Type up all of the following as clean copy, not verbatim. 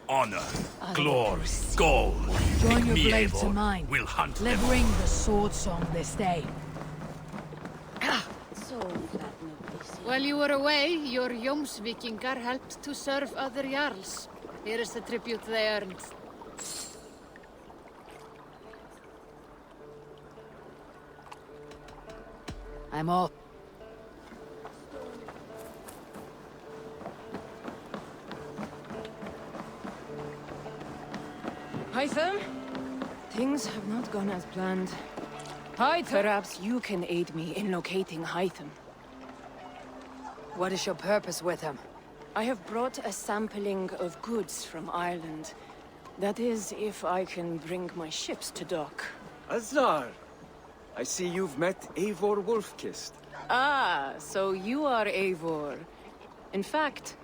Honor, glory, gold. Join your Me, blade to Eivor. mine. We'll hunt Let them. ring the sword song this day. While you were away, your Jómsvíkingar helped to serve other Jarls. Here is the tribute they earned. I'm off. Hytham? Things have not gone as planned. Perhaps you can aid me in locating Hytham. What is your purpose with him? I have brought a sampling of goods from Ireland. That is, if I can bring my ships to dock. Azar! I see you've met Eivor Wolfkist. Ah, so you are Eivor. In fact,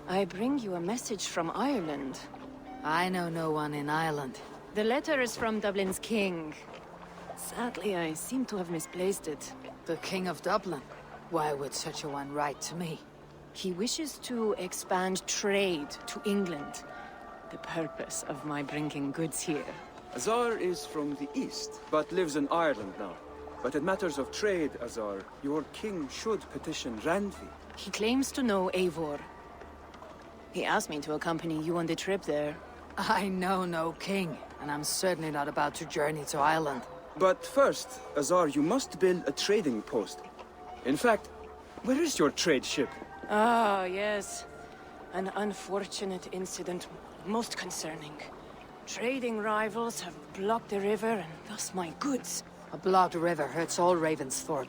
I bring you a message from Ireland. I know no one in Ireland. The letter is from Dublin's king. Sadly, I seem to have misplaced it. The King of Dublin? Why would such a one write to me? He wishes to expand trade to England. The purpose of my bringing goods here. Azar is from the east, but lives in Ireland now. But in matters of trade, Azar, your king should petition Randvi. He claims to know Eivor. He asked me to accompany you on the trip there. I know no king, and I'm certainly not about to journey to Ireland. But first, Azar, you must build a trading post. In fact, where is your trade ship? Ah, yes. An unfortunate incident, most concerning. Trading rivals have blocked the river, and thus my goods. A blocked river hurts all Ravensthorpe.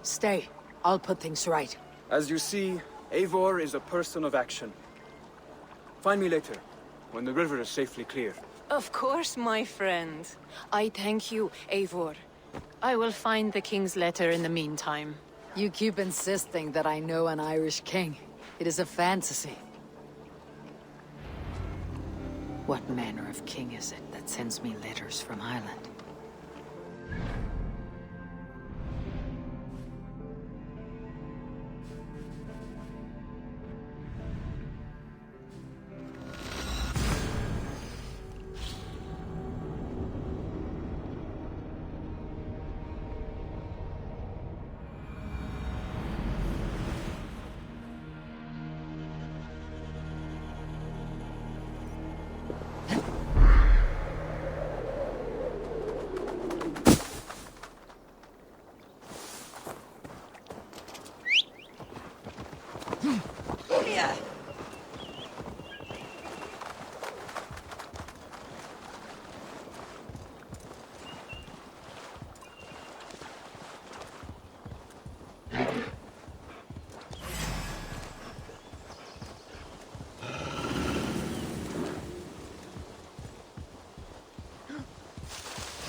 Stay. I'll put things right. As you see, Eivor is a person of action. Find me later, when the river is safely clear. Of course, my friend. I thank you, Eivor. I will find the king's letter in the meantime. You keep insisting that I know an Irish king. It is a fantasy. What manner of king is it that sends me letters from Ireland?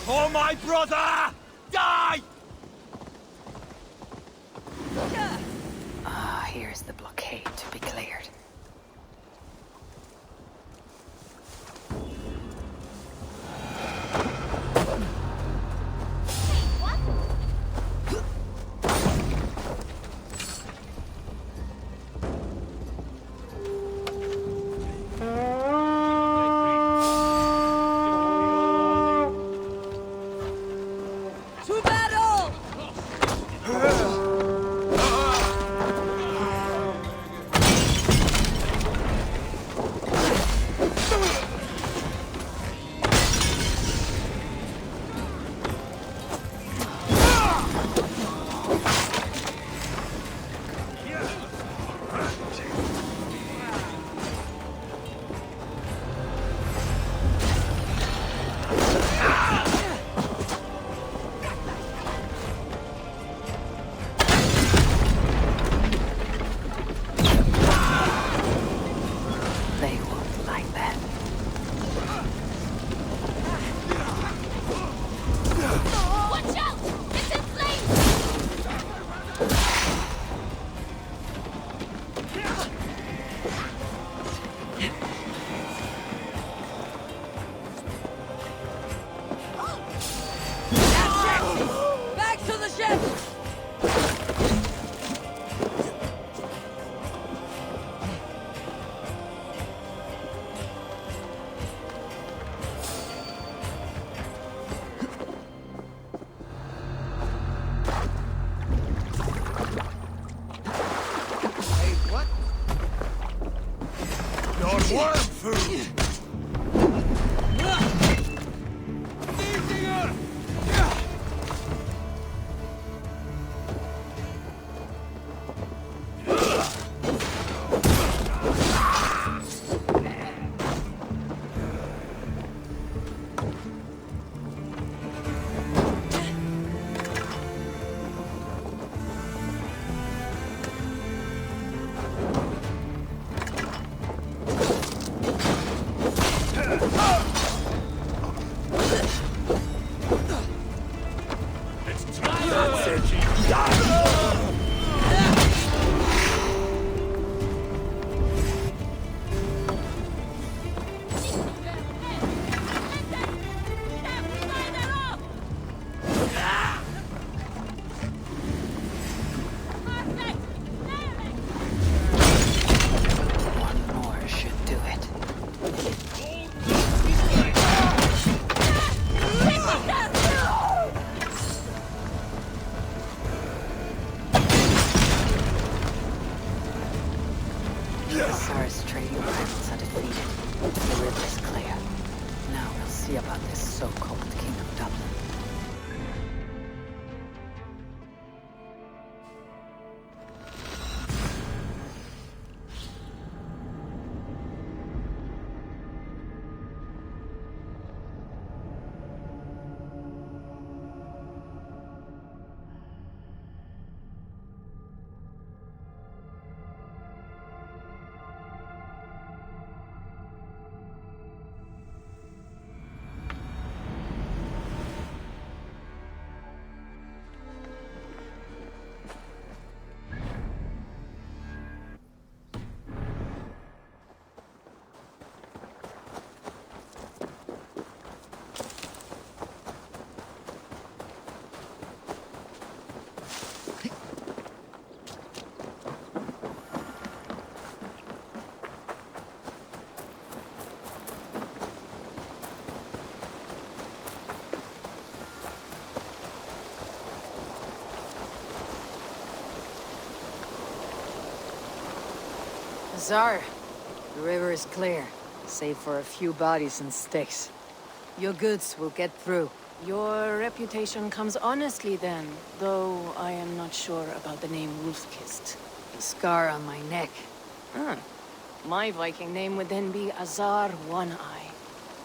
For my brother! Die! Ah, here's the blockade to be cleared. Worm food! One more should do it. Azar's trading rivals are defeated. The river is clear. Now we'll see about this so-called King of Dublin. Azar, the river is clear, save for a few bodies and sticks. Your goods will get through. Your reputation comes honestly then, though I am not sure about the name Wolfkist. The scar on my neck. My Viking name would then be Azar One-Eye.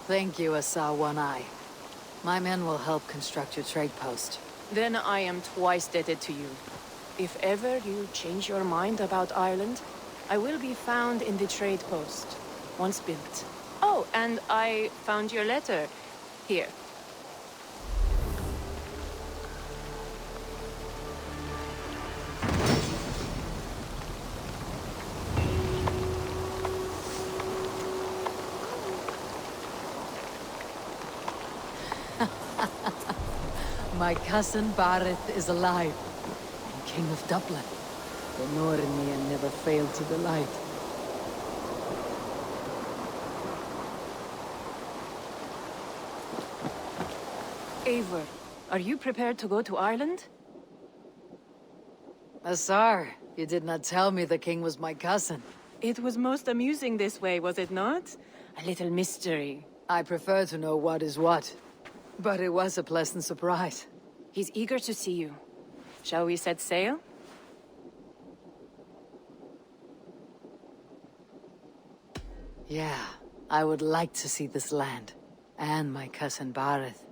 Thank you, Azar One-Eye. My men will help construct your trade post. Then I am twice indebted to you. If ever you change your mind about Ireland, I will be found in the trade post, once built. Oh, and I found your letter. Here. My cousin Bareth is alive, and King of Dublin. The Nornir never failed to delight. Eivor, are you prepared to go to Ireland? Azar, you did not tell me the king was my cousin. It was most amusing this way, was it not? A little mystery. I prefer to know what is what. But it was a pleasant surprise. He's eager to see you. Shall we set sail? Yeah, I would like to see this land. And my cousin Bareth.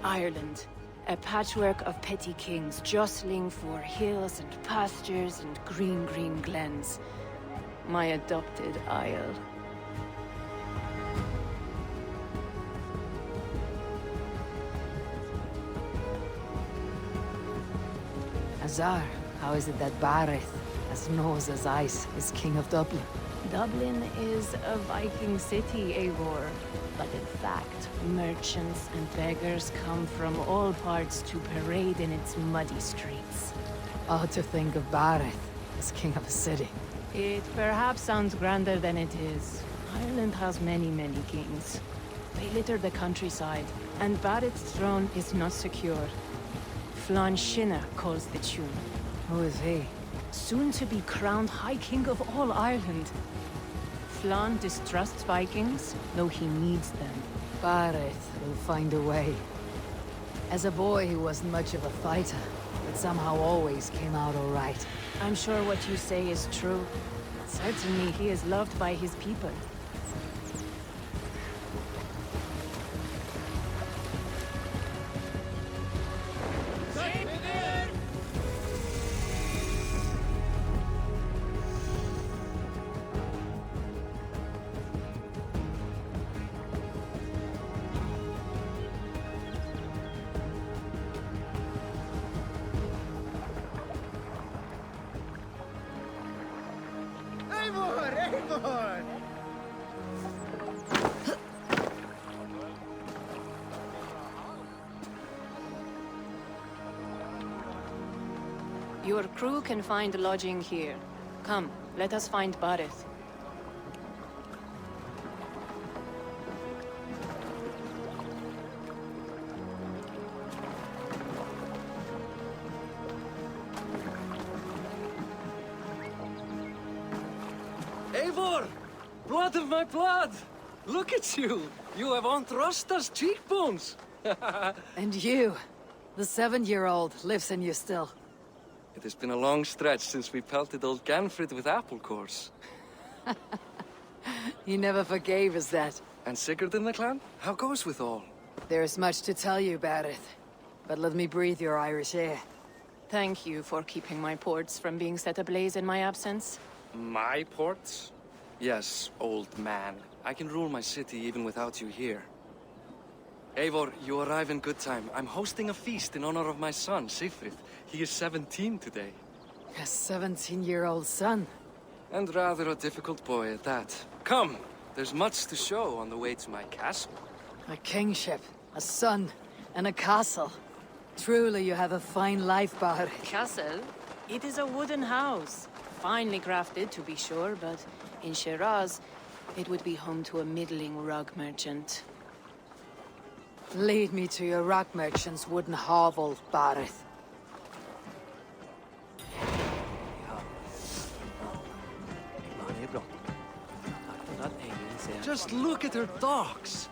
Ireland, a patchwork of petty kings jostling for hills and pastures and green glens. My adopted isle. Azar, how is it that Barith, as nose as ice, is king of Dublin? Dublin is a Viking city, Eivor. But in fact, merchants and beggars come from all parts to parade in its muddy streets. Odd to think of Barith as king of a city. It perhaps sounds grander than it is. Ireland has many, many kings. They litter the countryside, and Barith's throne is not secure. Flann Sinna calls the tune. Who is he? Soon to be crowned High King of all Ireland. Flann distrusts Vikings, though he needs them. Barith will find a way. As a boy, he wasn't much of a fighter, but somehow always came out all right. I'm sure what you say is true. Certainly he is loved by his people. Your crew can find lodging here. Come, let us find Barith. Eivor! Blood of my blood! Look at you! You have Aunt Rosta's cheekbones! And you, the 7-year-old, lives in you still. It has been a long stretch since we pelted old Ganfrid with apple cores. He never forgave us that. And Sigurd in the clan? How goes with all? There is much to tell you, Barith. But let me breathe your Irish air. Thank you for keeping my ports from being set ablaze in my absence. My ports? Yes, old man. I can rule my city even without you here. Eivor, you arrive in good time. I'm hosting a feast in honor of my son, Sigfrid. He is 17 today. A 17-year-old son. And rather a difficult boy at that. Come, there's much to show on the way to my castle. A kingship, a son, and a castle. Truly, you have a fine life, Barith. Castle? It is a wooden house. Finely crafted, to be sure, but in Shiraz, it would be home to a middling rug merchant. Lead me to your rock merchant's wooden hovel, Barith. Just look at her docks!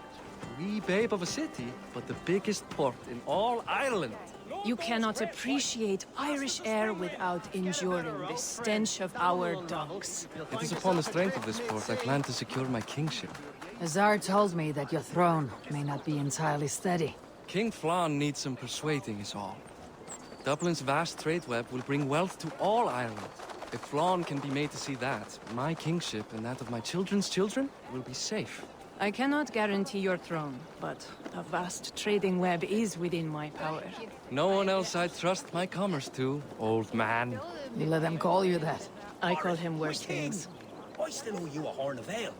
Wee babe of a city, but the biggest port in all Ireland. You cannot appreciate Irish air without enduring the stench of our docks. It is upon the strength of this port I plan to secure my kingship. Azar told me that your throne may not be entirely steady. King Flann needs some persuading is all. Dublin's vast trade web will bring wealth to all Ireland. If Flann can be made to see that, my kingship and that of my children's children will be safe. I cannot guarantee your throne, but a vast trading web is within my power. No one else I'd trust my commerce to, old man. You let them call you that. I call him worse things. I still owe you a horn of ale.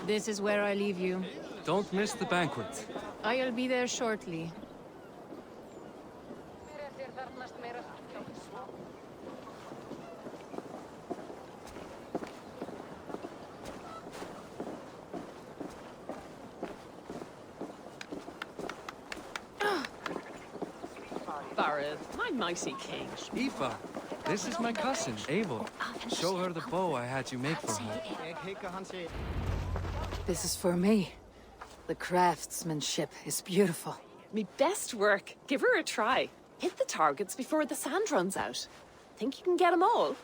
This is where I leave you. Don't miss the banquet. I'll be there shortly. Barith, my mighty king. Aoife, this is my cousin, Eivor. Show her the bow I had you make for her. This is for me. The craftsmanship is beautiful. Me best work. Give her a try. Hit the targets before the sand runs out. Think you can get them all?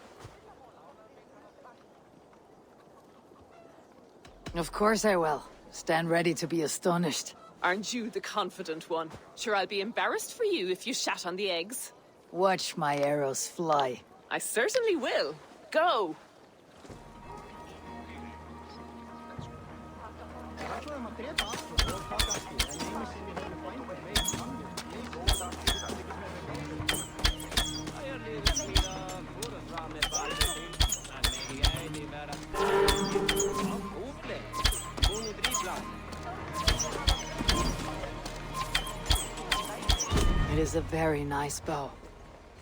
Of course I will. Stand ready to be astonished. Aren't you the confident one? Sure, I'll be embarrassed for you if you shat on the eggs. Watch my arrows fly. I certainly will. Go! It is a very nice bow.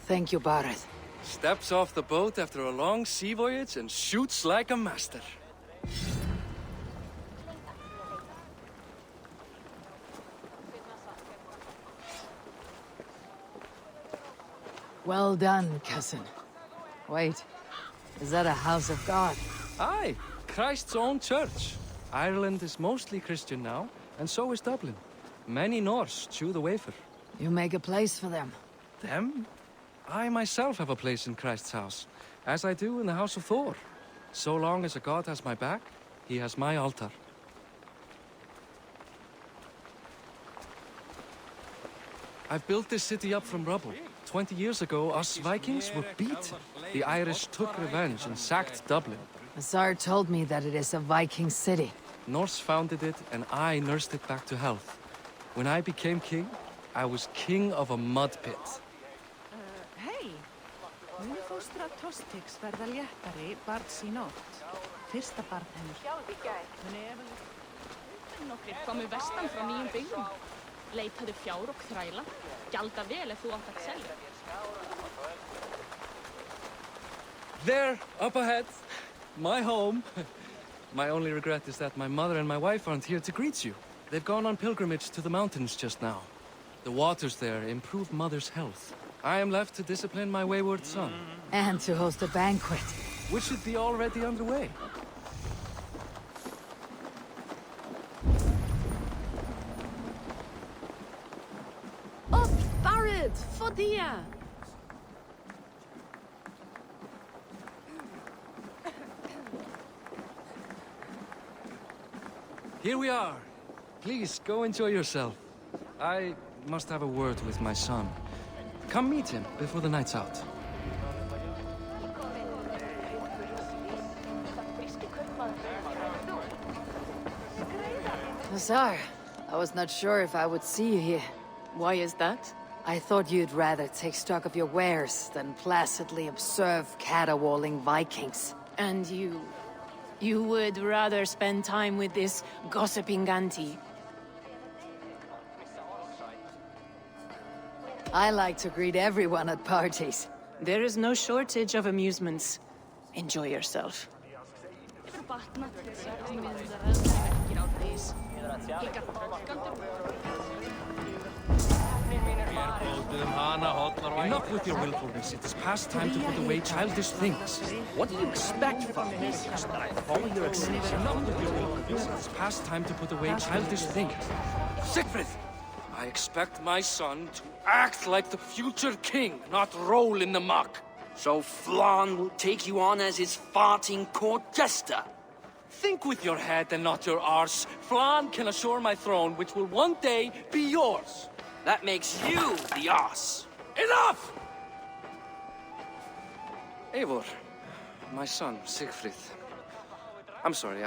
Thank you, Barret. Steps off the boat after a long sea voyage and shoots like a master. Well done, cousin. Wait, is that a house of God? Aye, Christ's own church. Ireland is mostly Christian now, and so is Dublin. Many Norse chew the wafer. You make a place for them. Them? I myself have a place in Christ's house, as I do in the House of Thor. So long as a god has my back, he has my altar. I've built this city up from rubble. 20 years ago, us Vikings were beaten. The Irish took revenge and sacked Dublin. Azar told me that it is a Viking city. Norse founded it, and I nursed it back to health. When I became king, I was king of a mud pit. Hei, muni fóstra Tostiks verða léttari barns í nótt. Fyrsta barn hennar. Sjáðu í gær. Muni efalegt. Nokkrir komu vestan frá nýjum byggðum. Leitaðu fjár og þræla. Gjalda vel ef þú átt að selja. There, up ahead, my home. My only regret is that my mother and my wife aren't here to greet you. They've gone on pilgrimage to the mountains just now. The waters there improve mother's health. I am left to discipline my wayward son. And to host a banquet. Which should be already underway. Up, Barret! Fodia! Here we are. Please, go enjoy yourself. I must have a word with my son. Come meet him before the night's out. Azar, I was not sure if I would see you here. Why is that? I thought you'd rather take stock of your wares than placidly observe caterwauling Vikings. And you... you would rather spend time with this gossiping auntie? I like to greet everyone at parties. There is no shortage of amusements. Enjoy yourself. Enough with your willfulness. It is past time to put away childish things. What do you expect from me? Just that I follow your exception. Enough with your willfulness. It is past time to put away childish things. Siegfried! I expect my son to act like the future king, not roll in the muck. So Flan will take you on as his farting court jester? Think with your head and not your arse. Flan can assure my throne, which will one day be yours. That makes you the ass. Enough! Eivor, my son, Siegfried. I'm sorry,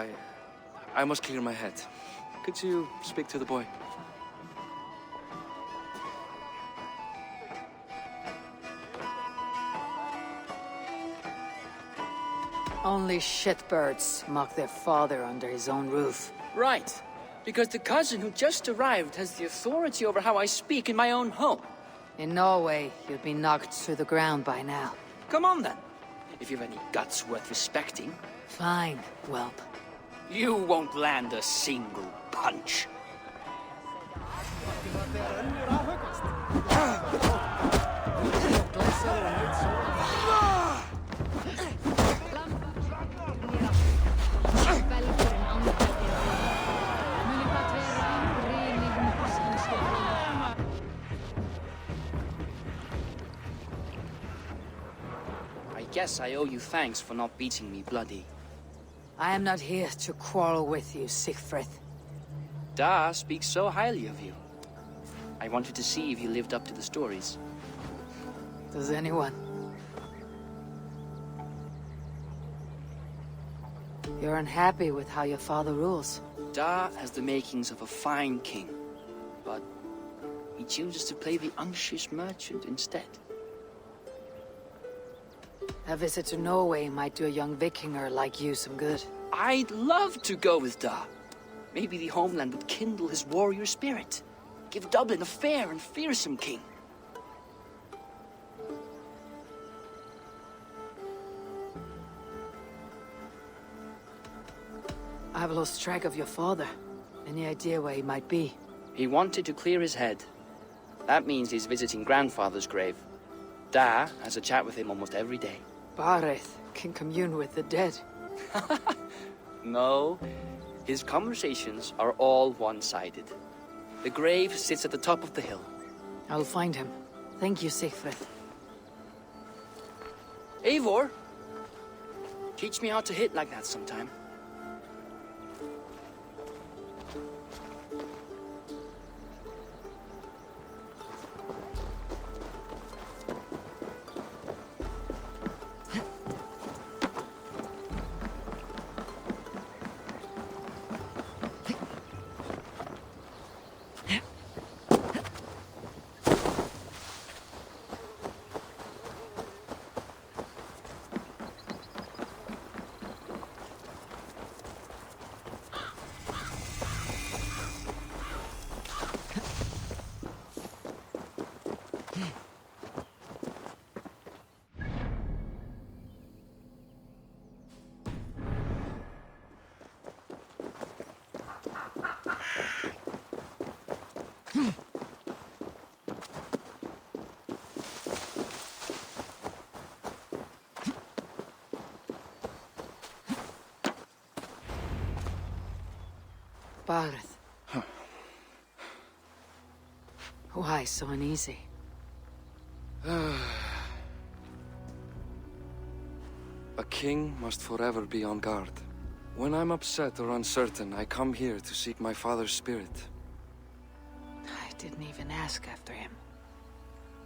I must clear my head. Could you speak to the boy? Only shitbirds mock their father under his own roof. Right. Because the cousin who just arrived has the authority over how I speak in my own home. In Norway, you'd be knocked to the ground by now. Come on then. If you've any guts worth respecting. Fine, whelp. You won't land a single punch. I guess I owe you thanks for not beating me bloody. I am not here to quarrel with you, Siegfried. Da speaks so highly of you. I wanted to see if you lived up to the stories. Does anyone? You're unhappy with how your father rules. Da has the makings of a fine king, but he chooses to play the anxious merchant instead. A visit to Norway might do a young Vikinger like you some good. I'd love to go with Da. Maybe the homeland would kindle his warrior spirit. Give Dublin a fair and fearsome king. I've lost track of your father. Any idea where he might be? He wanted to clear his head. That means he's visiting grandfather's grave. Da has a chat with him almost every day. Bareth can commune with the dead. No, his conversations are all one-sided. The grave sits at the top of the hill. I'll find him. Thank you, Sigfrid. Eivor, teach me how to hit like that sometime. Bareth. Why so uneasy? A king must forever be on guard. When I'm upset or uncertain, I come here to seek my father's spirit. I didn't even ask after him.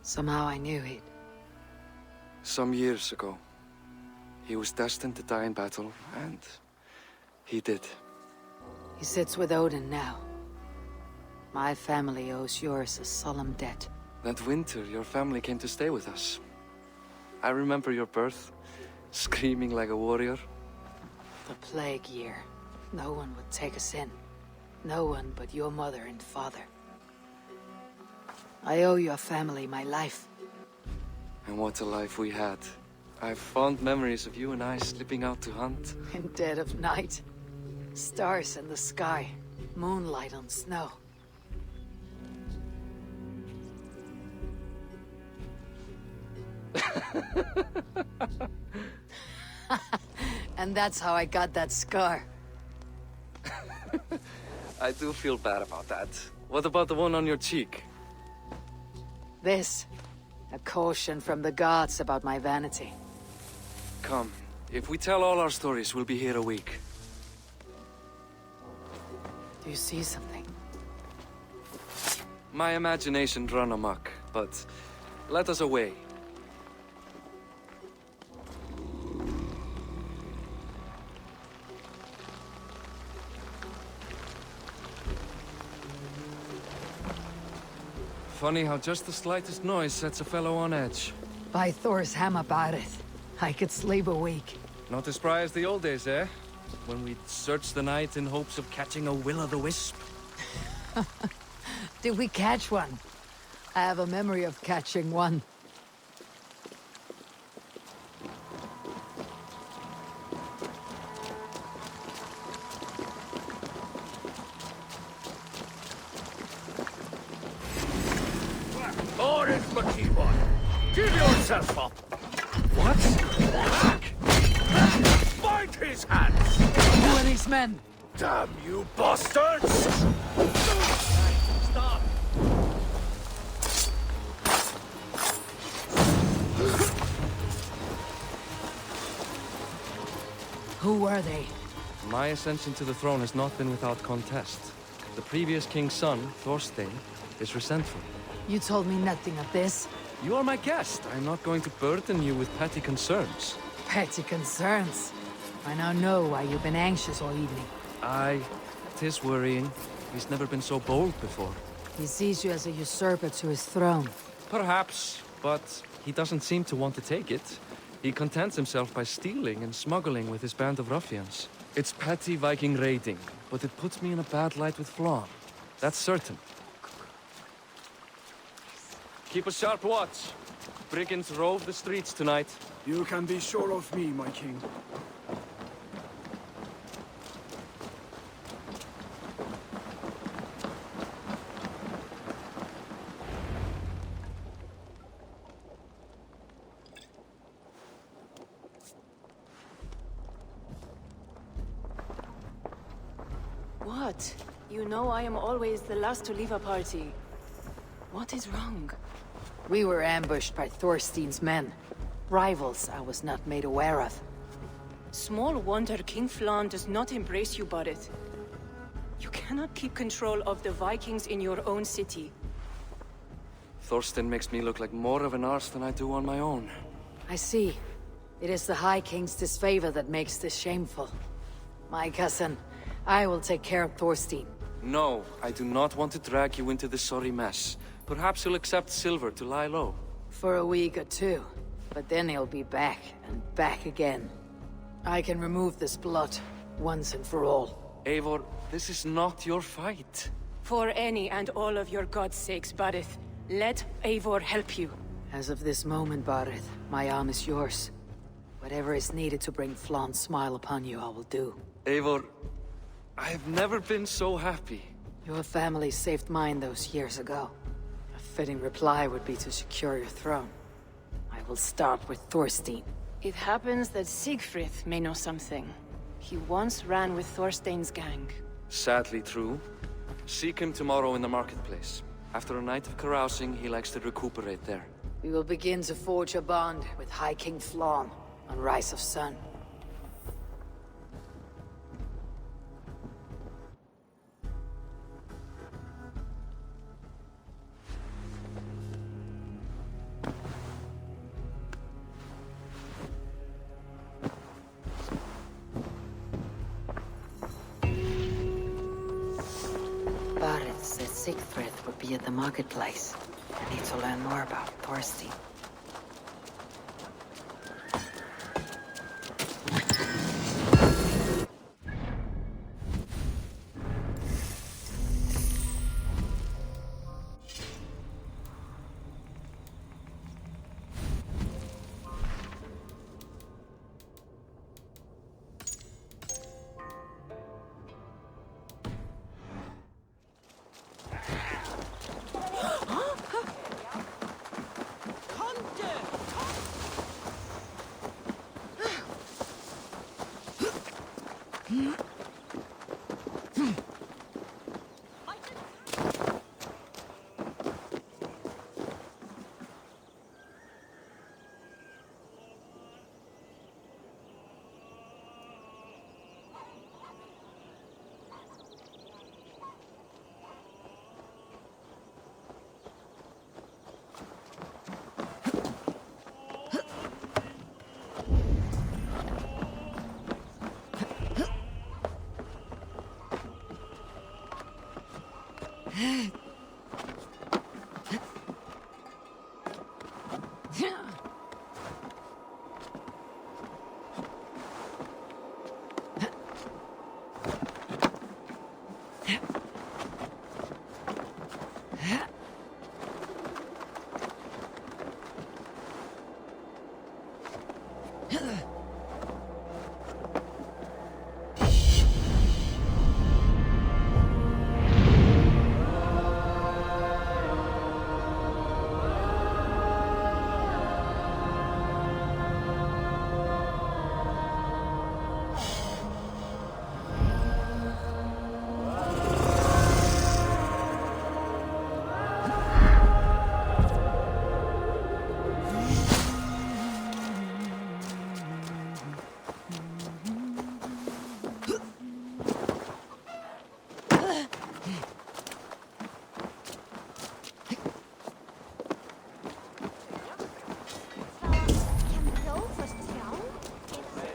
Somehow I knew he'd... Some years ago, he was destined to die in battle, and he did. He sits with Odin now. My family owes yours a solemn debt. That winter, your family came to stay with us. I remember your birth, screaming like a warrior. The plague year. No one would take us in. No one but your mother and father. I owe your family my life. And what a life we had. I've fond memories of you and I slipping out to hunt. In dead of night. Stars in the sky. Moonlight on snow. And that's how I got that scar. I do feel bad about that. What about the one on your cheek? This. A caution from the gods about my vanity. Come, if we tell all our stories, we'll be here a week. Do you see something? My imagination run amok, but let us away. Funny how just the slightest noise sets a fellow on edge. By Thor's hammer, Bareth. I could sleep a week. Not as spry as the old days, eh? When we'd search the night in hopes of catching a will-o'-the-wisp. Did we catch one? I have a memory of catching one. Arithmetic, give yourself up. What? Bind his hands! Who are these men? Damn you bastards! Stop! Who were they? My ascension to the throne has not been without contest. The previous king's son, Thorstein, is resentful. You told me nothing of this. You are my guest. I'm not going to burden you with petty concerns. Petty concerns. I now know why you've been anxious all evening. Aye, 'tis worrying. He's never been so bold before. He sees you as a usurper to his throne. Perhaps, but he doesn't seem to want to take it. He contents himself by stealing and smuggling with his band of ruffians. It's petty Viking raiding, but it puts me in a bad light with Flann. That's certain. Keep a sharp watch. Brigands rove the streets tonight. You can be sure of me, my king. What? You know I am always the last to leave a party. What is wrong? We were ambushed by Thorstein's men. Rivals I was not made aware of. Small wonder King Flann does not embrace you, Barret. You cannot keep control of the Vikings in your own city. Thorstein makes me look like more of an arse than I do on my own. I see. It is the High King's disfavor that makes this shameful. My cousin, I will take care of Thorstein. No, I do not want to drag you into this sorry mess. Perhaps you'll accept silver to lie low. For a week or two. But then he'll be back, and back again. I can remove this blot, once and for all. Eivor, this is not your fight. For any and all of your gods' sakes, Barret, let Eivor help you. As of this moment, Barret, my arm is yours. Whatever is needed to bring Flann's smile upon you, I will do. Eivor, I have never been so happy. Your family saved mine those years ago. A fitting reply would be to secure your throne. I will start with Thorstein. It happens that Siegfried may know something. He once ran with Thorstein's gang. Sadly true. Seek him tomorrow in the marketplace. After a night of carousing, he likes to recuperate there. We will begin to forge a bond with High King Flann on Rise of Sun. Barret said Siegfried would be at the marketplace. I need to learn more about Thorstein.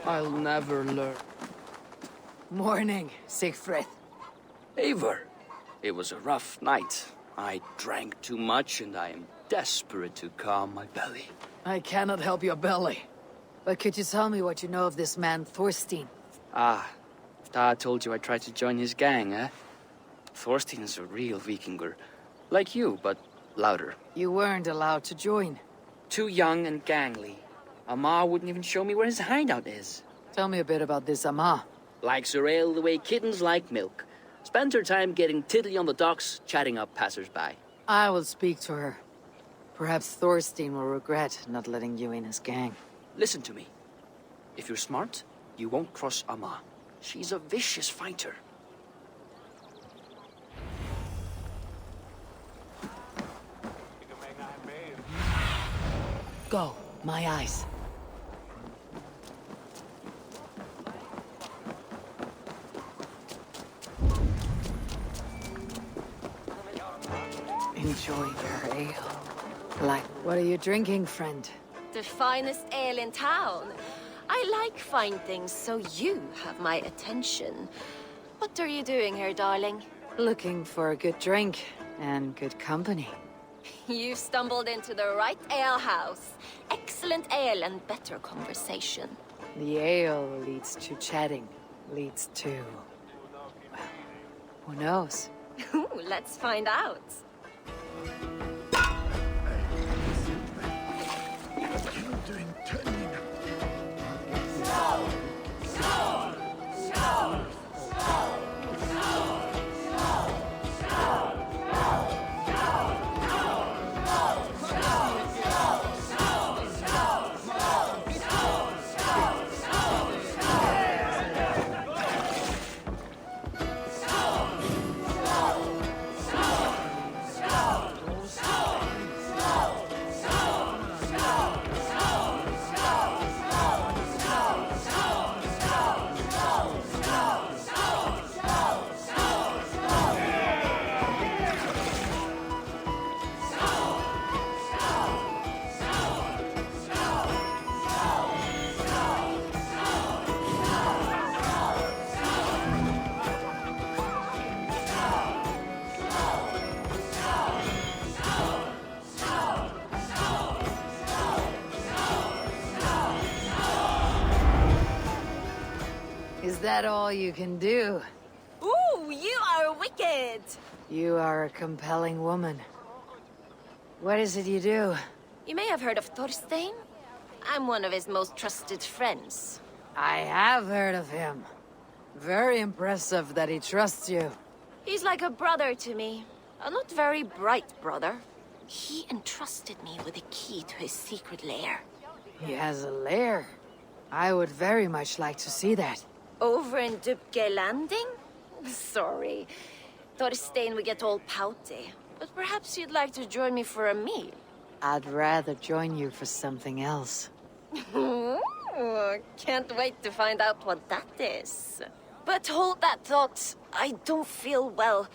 I'll never learn. Morning, Siegfried. Eivor, it was a rough night. I drank too much and I am desperate to calm my belly. I cannot help your belly. But could you tell me what you know of this man, Thorstein? Ah, Dad told you I tried to join his gang, eh? Thorstein is a real Vikinger. Like you, but louder. You weren't allowed to join. Too young and gangly. Amma wouldn't even show me where his hideout is. Tell me a bit about this Amma. Likes her ale the way kittens like milk. Spends her time getting tiddly on the docks, chatting up passers-by. I will speak to her. Perhaps Thorstein will regret not letting you in his gang. Listen to me. If you're smart, you won't cross Amma. She's a vicious fighter. Go, my eyes. Enjoy your ale. Like, what are you drinking, friend? The finest ale in town. I like fine things, so you have my attention. What are you doing here, darling? Looking for a good drink and good company. You've stumbled into the right alehouse. Excellent ale and better conversation. The ale leads to chatting, leads to... well, who knows? Ooh, let's find out. Is that all you can do? Ooh, you are wicked! You are a compelling woman. What is it you do? You may have heard of Thorstein. I'm one of his most trusted friends. I have heard of him. Very impressive that he trusts you. He's like a brother to me. A not very bright brother. He entrusted me with the key to his secret lair. He has a lair. I would very much like to see that. Over in Dubke Landing? Sorry. Thorstein would get all pouty. But perhaps you'd like to join me for a meal. I'd rather join you for something else. Can't wait to find out what that is. But hold that thought. I don't feel well.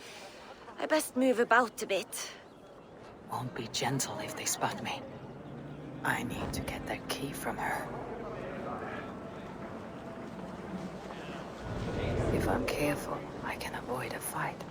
I best move about a bit. Won't be gentle if they spot me. I need to get that key from her. If I'm careful, I can avoid a fight.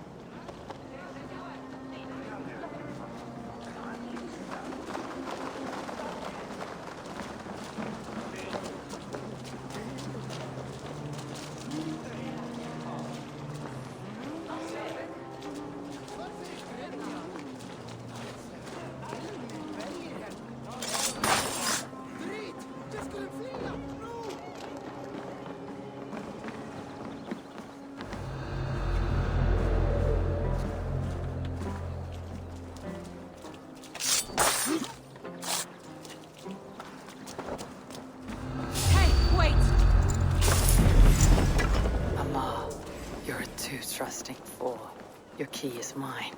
Trusting fool. Your key is mine.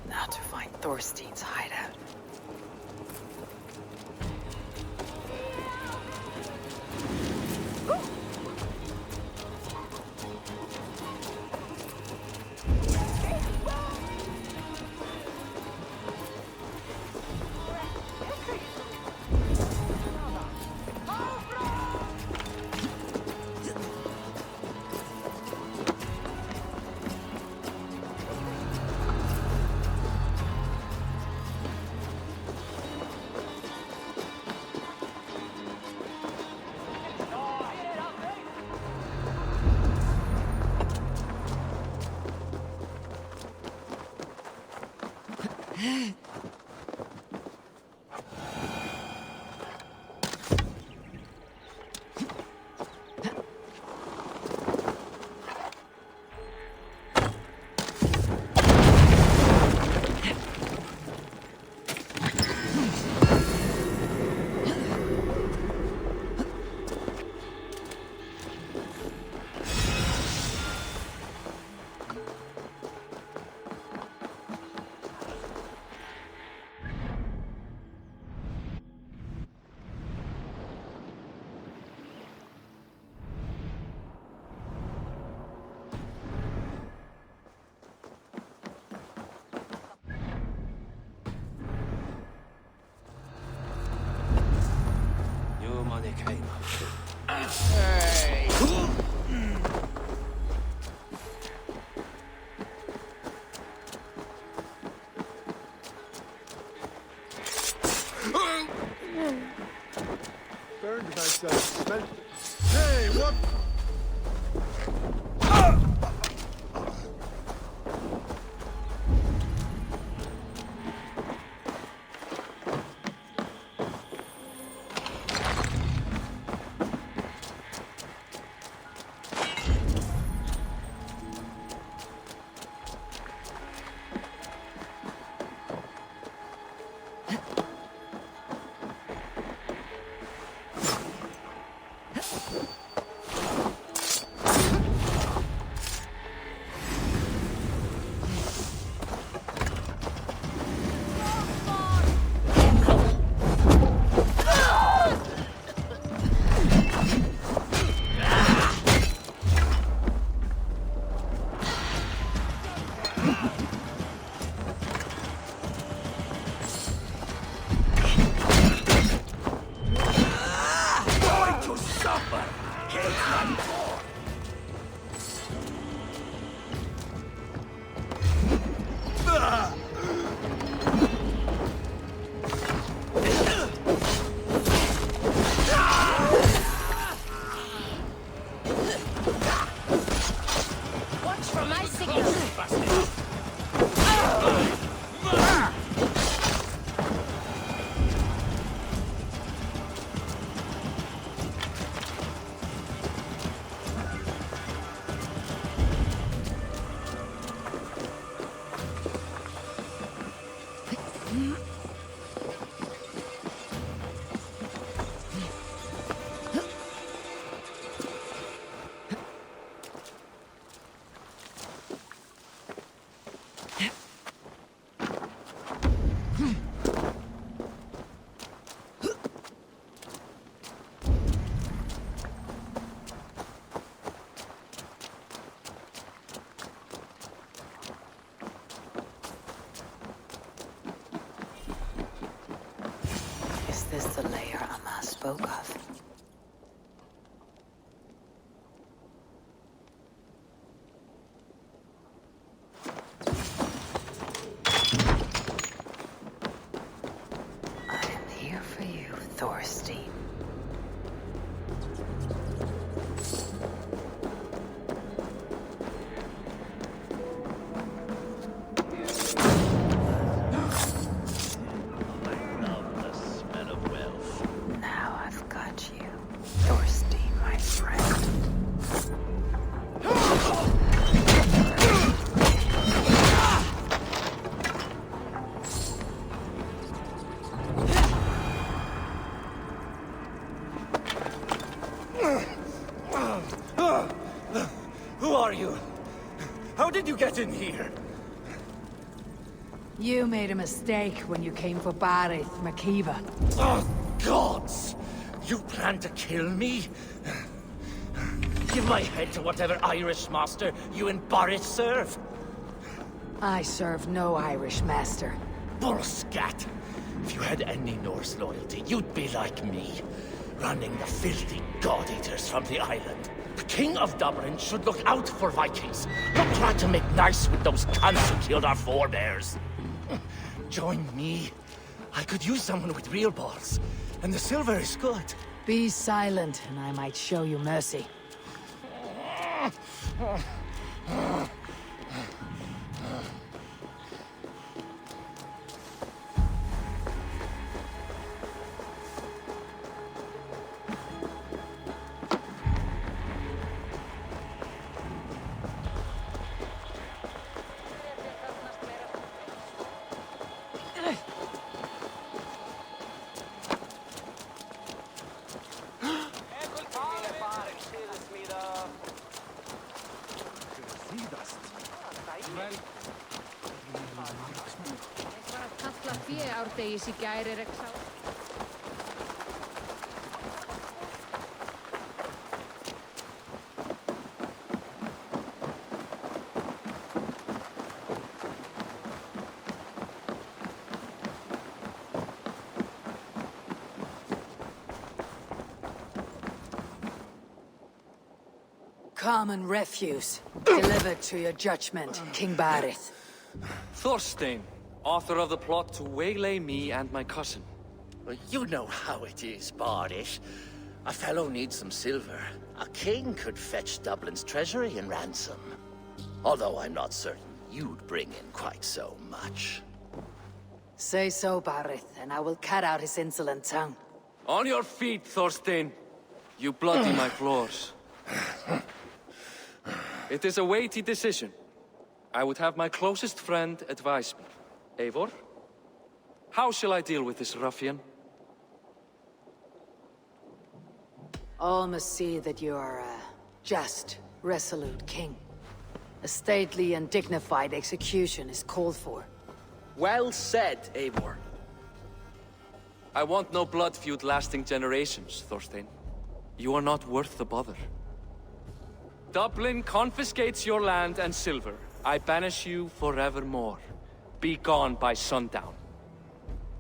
Now to find Thorstein's hideout. came. Burned myself. Hey, what? Is this the lair Amma spoke of? I am here for you, Thorstein. Now I've got you, Thorstein, my friend. Who are you? How did you get in here? You made a mistake when you came for Barith, Makiva. Oh, gods! You plan to kill me? Give my head to whatever Irish master you and Boris serve. I serve no Irish master. Bullscat! If you had any Norse loyalty, you'd be like me, running the filthy god-eaters from the island. The King of Dublin should look out for Vikings, not try to make nice with those cunts who killed our forebears. Join me. I could use someone with real balls, and the silver is good. Be silent, and I might show you mercy. Kalla fé árdegis í gær er ekki sá. Common refuse. Delivered to your judgment, King Barith. Thorstein, author of the plot to waylay me and my cousin. Well, you know how it is, Bardish. A fellow needs some silver. A king could fetch Dublin's treasury in ransom. Although I'm not certain you'd bring in quite so much. Say so, Barith, and I will cut out his insolent tongue. On your feet, Thorstein. You bloody my floors. It is a weighty decision. I would have my closest friend advise me. Eivor? How shall I deal with this ruffian? All must see that you are a just, resolute king. A stately and dignified execution is called for. Well said, Eivor. I want no blood feud lasting generations, Thorstein. You are not worth the bother. Dublin confiscates your land and silver. I banish you forevermore. Be gone by sundown.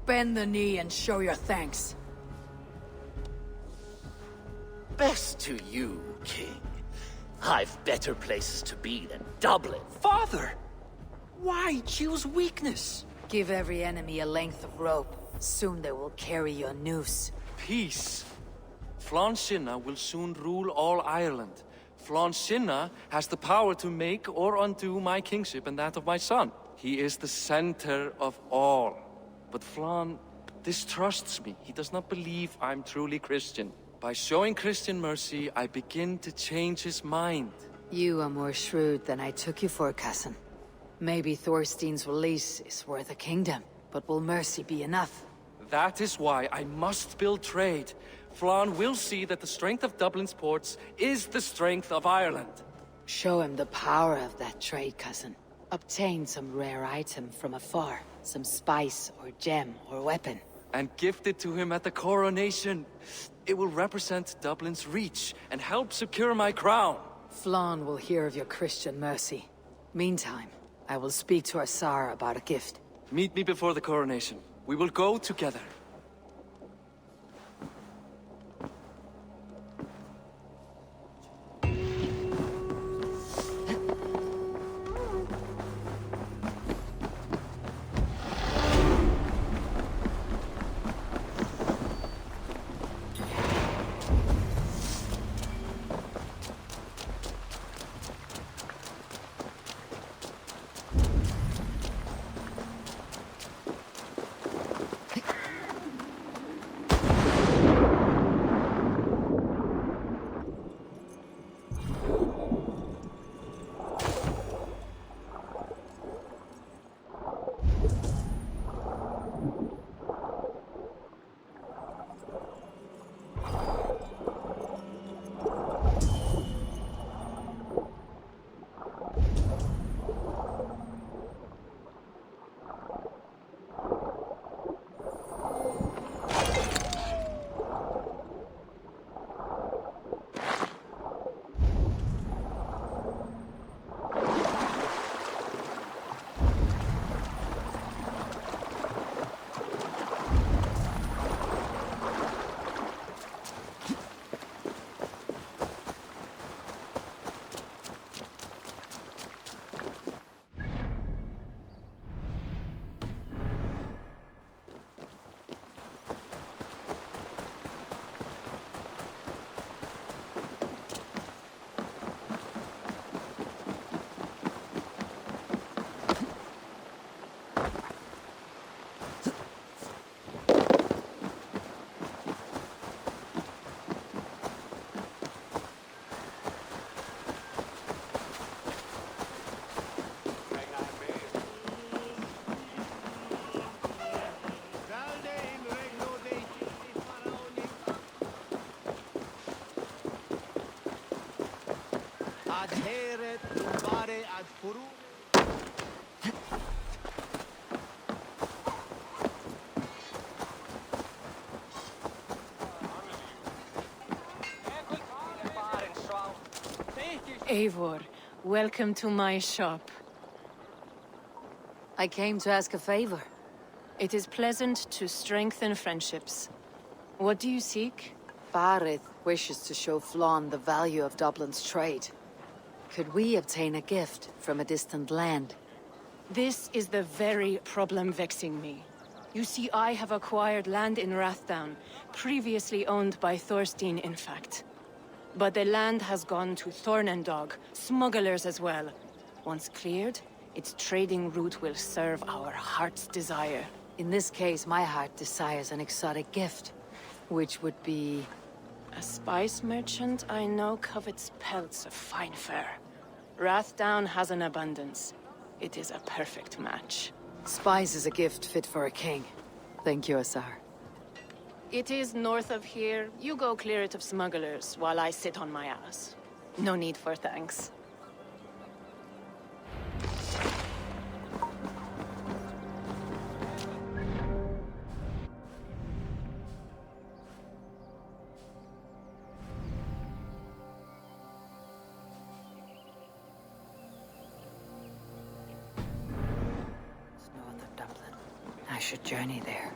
Bend the knee and show your thanks. Best to you, King. I've better places to be than Dublin. Father! Why choose weakness? Give every enemy a length of rope. Soon they will carry your noose. Peace. Flann Sinna will soon rule all Ireland. Flann Sinna has the power to make or undo my kingship and that of my son. He is the center of all. But Flann distrusts me. He does not believe I'm truly Christian. By showing Christian mercy, I begin to change his mind. You are more shrewd than I took you for, cousin. Maybe Thorstein's release is worth a kingdom, but will mercy be enough? That is why I must build trade. Flann will see that the strength of Dublin's ports is the strength of Ireland. Show him the power of that trade, cousin. Obtain some rare item from afar. Some spice or gem or weapon. And gift it to him at the coronation. It will represent Dublin's reach and help secure my crown. Flann will hear of your Christian mercy. Meantime, I will speak to Asar about a gift. Meet me before the coronation. We will go together. Eivor, welcome to my shop. I came to ask a favor. It is pleasant to strengthen friendships. What do you seek? Barith wishes to show Flann the value of Dublin's trade. Could we obtain a gift from a distant land? This is the very problem vexing me. You see, I have acquired land in Rathdown, previously owned by Thorstein, in fact. But the land has gone to Thornendog, smugglers as well. Once cleared, its trading route will serve our heart's desire. In this case, my heart desires an exotic gift, which would be... A spice merchant I know covets pelts of fine fur. Rathdown has an abundance. It is a perfect match. Spice is a gift fit for a king. Thank you, Azar. It is north of here. You go clear it of smugglers, while I sit on my ass. No need for thanks. North of Dublin. I should journey there.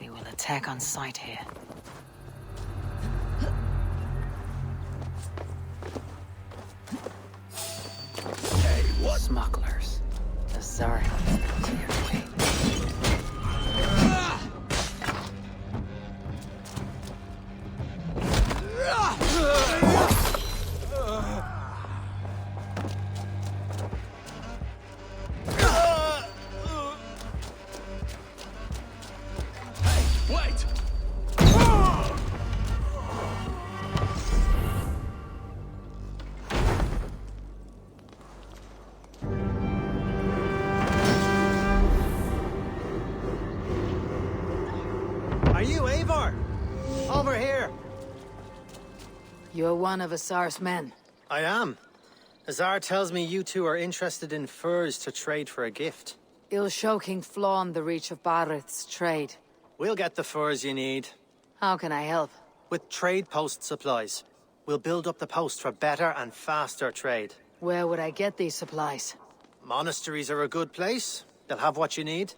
They will attack on sight here. Hey, what? Smugglers. Azar. Clear away. Wait! Are you Eivor? Over here. You're one of Azar's men. I am. Azar tells me you two are interested in furs to trade for a gift. I'll show King Flawn the reach of Barith's trade. We'll get the furs you need. How can I help? With trade post supplies. We'll build up the post for better and faster trade. Where would I get these supplies? Monasteries are a good place. They'll have what you need.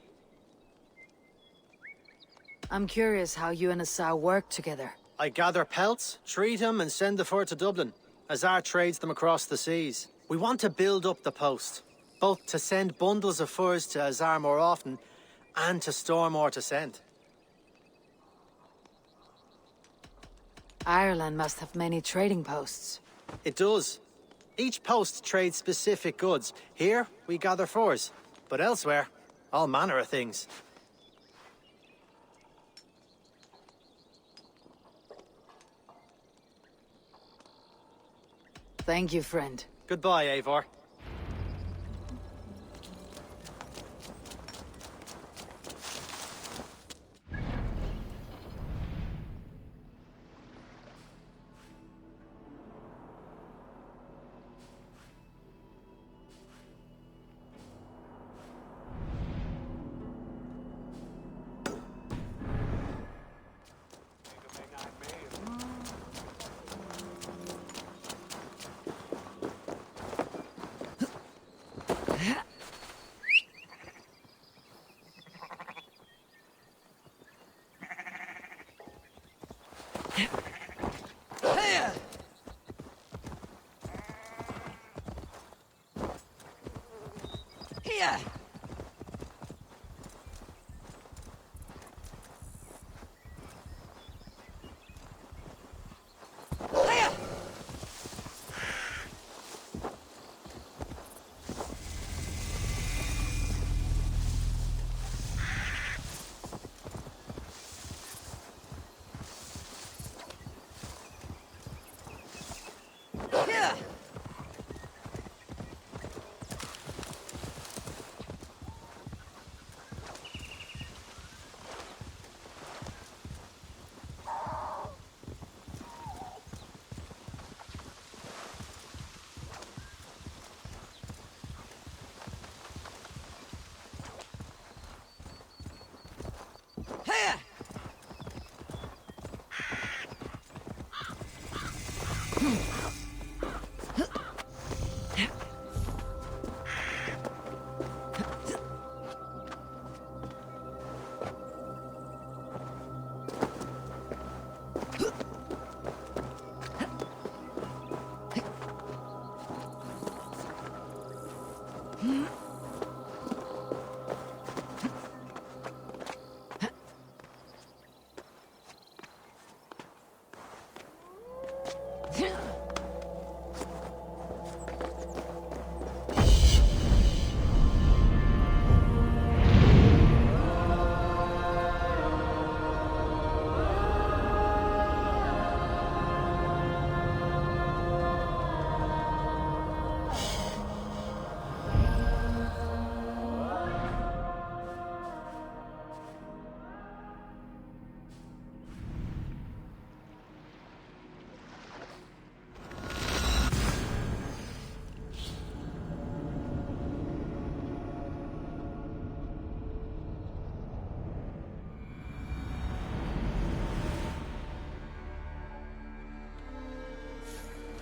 I'm curious how you and Azar work together. I gather pelts, treat them, and send the fur to Dublin. Azar trades them across the seas. We want to build up the post, both to send bundles of furs to Azar more often, and to store more to send. Ireland must have many trading posts. It does. Each post trades specific goods. Here, we gather furs. But elsewhere, all manner of things. Thank you, friend. Goodbye, Eivor. Here! Here!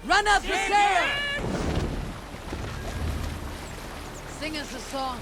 Run up the sail! Sing us a song.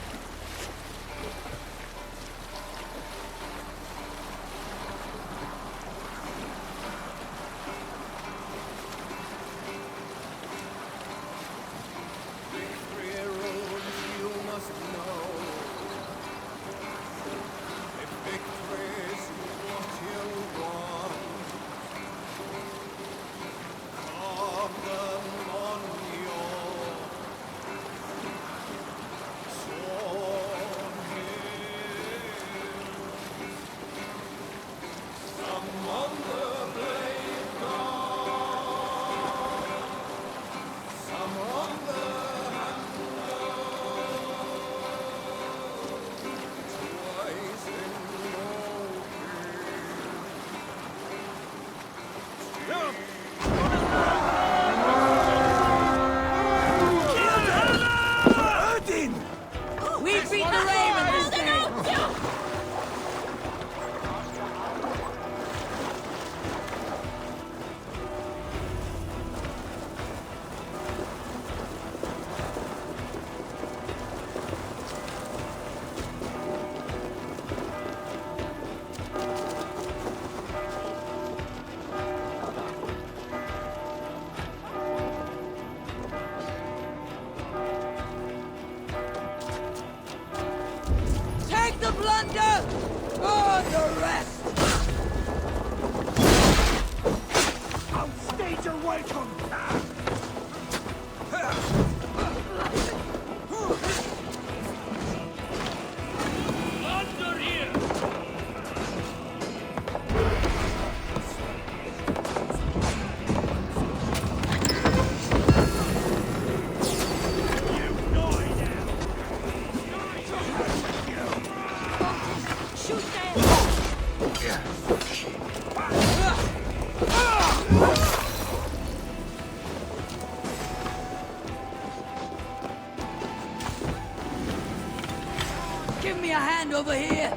Give me a hand over here!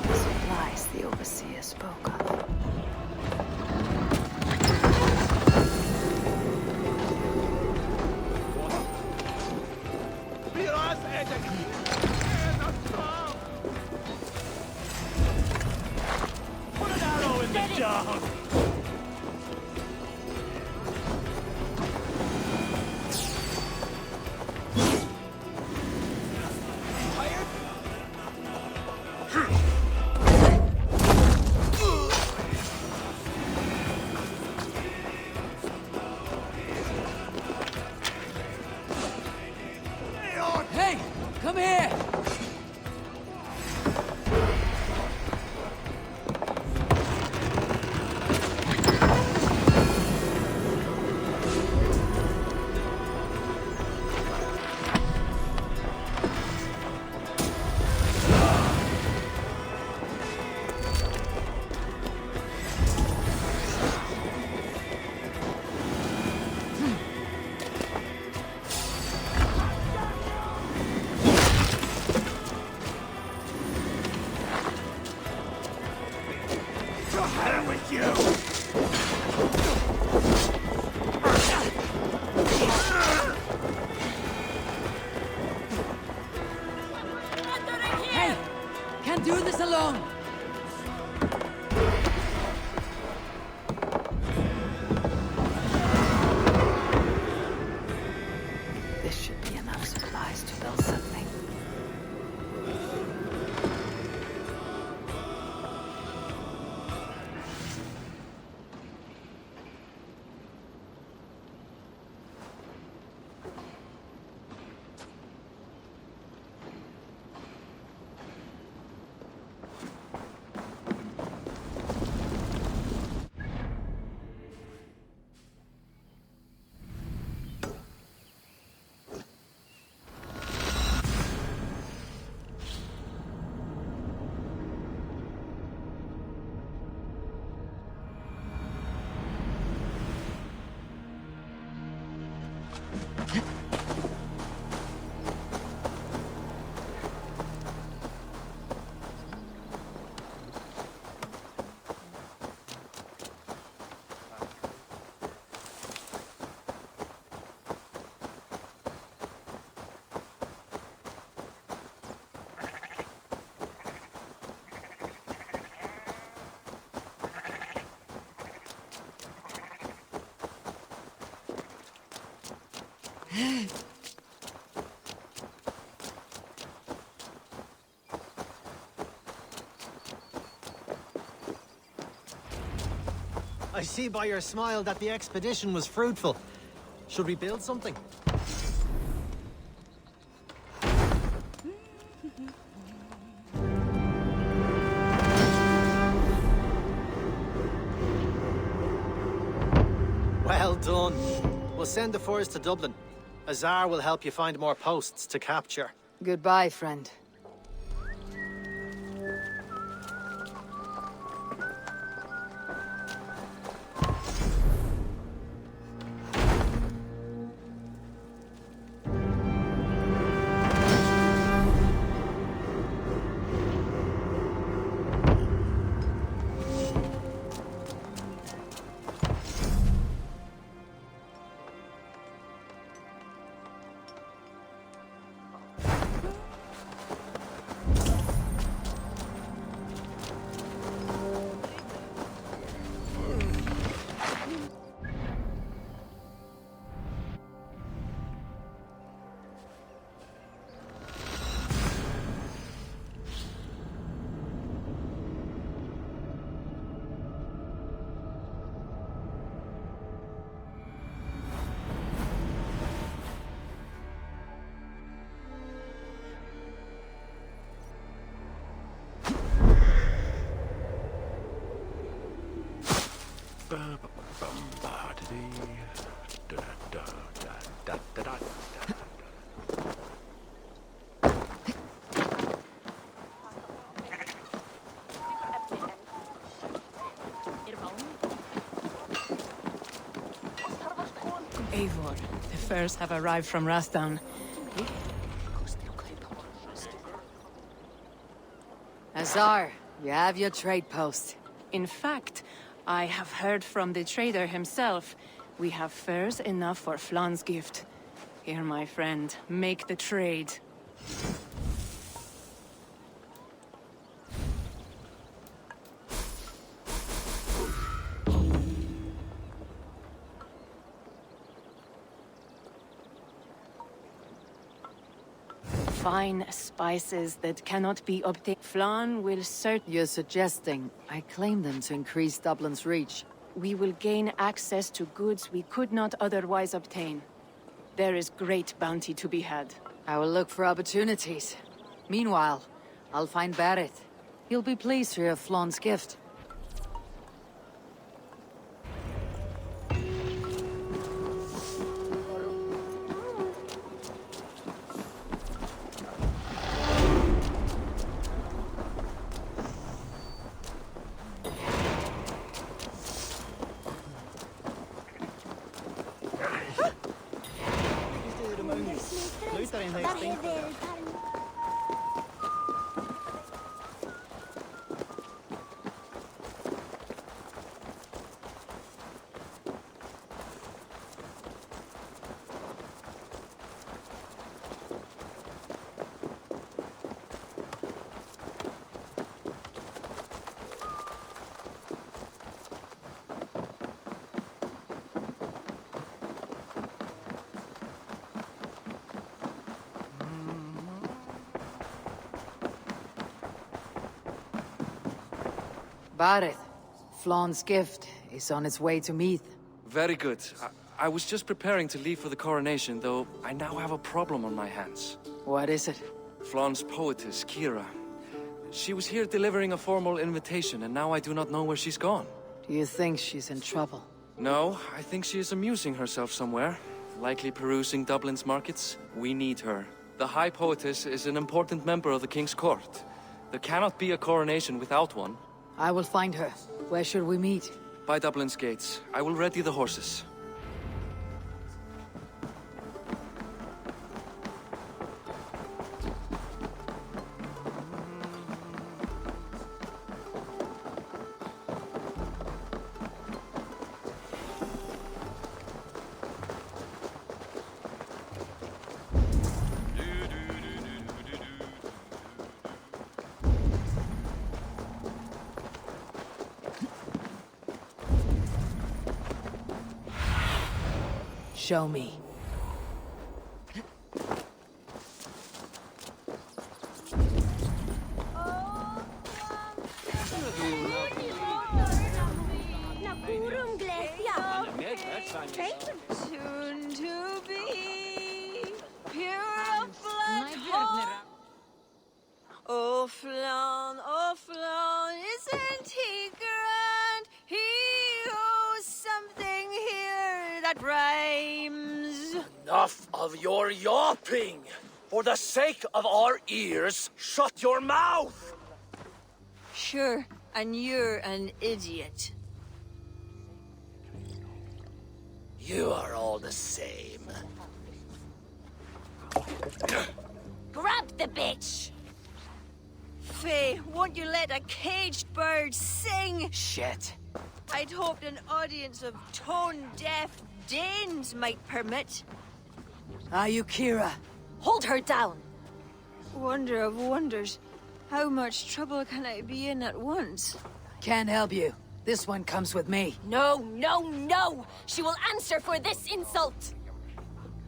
The supplies the overseer spoke of. Put an arrow in the dog! Come here! Hey! Can't do this alone! This should be enough supplies to build something. I see by your smile that the expedition was fruitful. Should we build something? Well done. We'll send the force to Dublin. Azar will help you find more posts to capture. Goodbye, friend. Eivor, the furs have arrived from Rathdowne. Azar, you have your trade post. In fact, I have heard from the trader himself. We have furs enough for Flan's gift. Here, my friend, make the trade. Fine spices that cannot be obtained. Flan will You're suggesting I claim them to increase Dublin's reach? We will gain access to goods we could not otherwise obtain. There is great bounty to be had. I will look for opportunities. Meanwhile, I'll find Barrett. He'll be pleased to hear of Flawn's gift. Barrett, Flawn's gift is on its way to Meath. Very good. I was just preparing to leave for the coronation, though I now have a problem on my hands. What is it? Flawn's poetess, Kira. She was here delivering a formal invitation, and now I do not know where she's gone. Do you think she's in trouble? No, I think she is amusing herself somewhere. Likely perusing Dublin's markets. We need her. The High Poetess is an important member of the King's Court. There cannot be a coronation without one. I will find her. Where should we meet? By Dublin's gates. I will ready the horses. Show me. Soon to be pure of blood. Oh, Flan, isn't he grand? He owes something here that rhymes. Enough of your yawping! For the sake of our ears, shut your mouth! Sure, and you're an idiot. You are all the same. Grab the bitch! Faye, won't you let a caged bird sing? Shit. I'd hoped an audience of tone-deaf Danes might permit. Are you Kira? Hold her down! Wonder of wonders. How much trouble can I be in at once? Can't help you. This one comes with me. No! She will answer for this insult!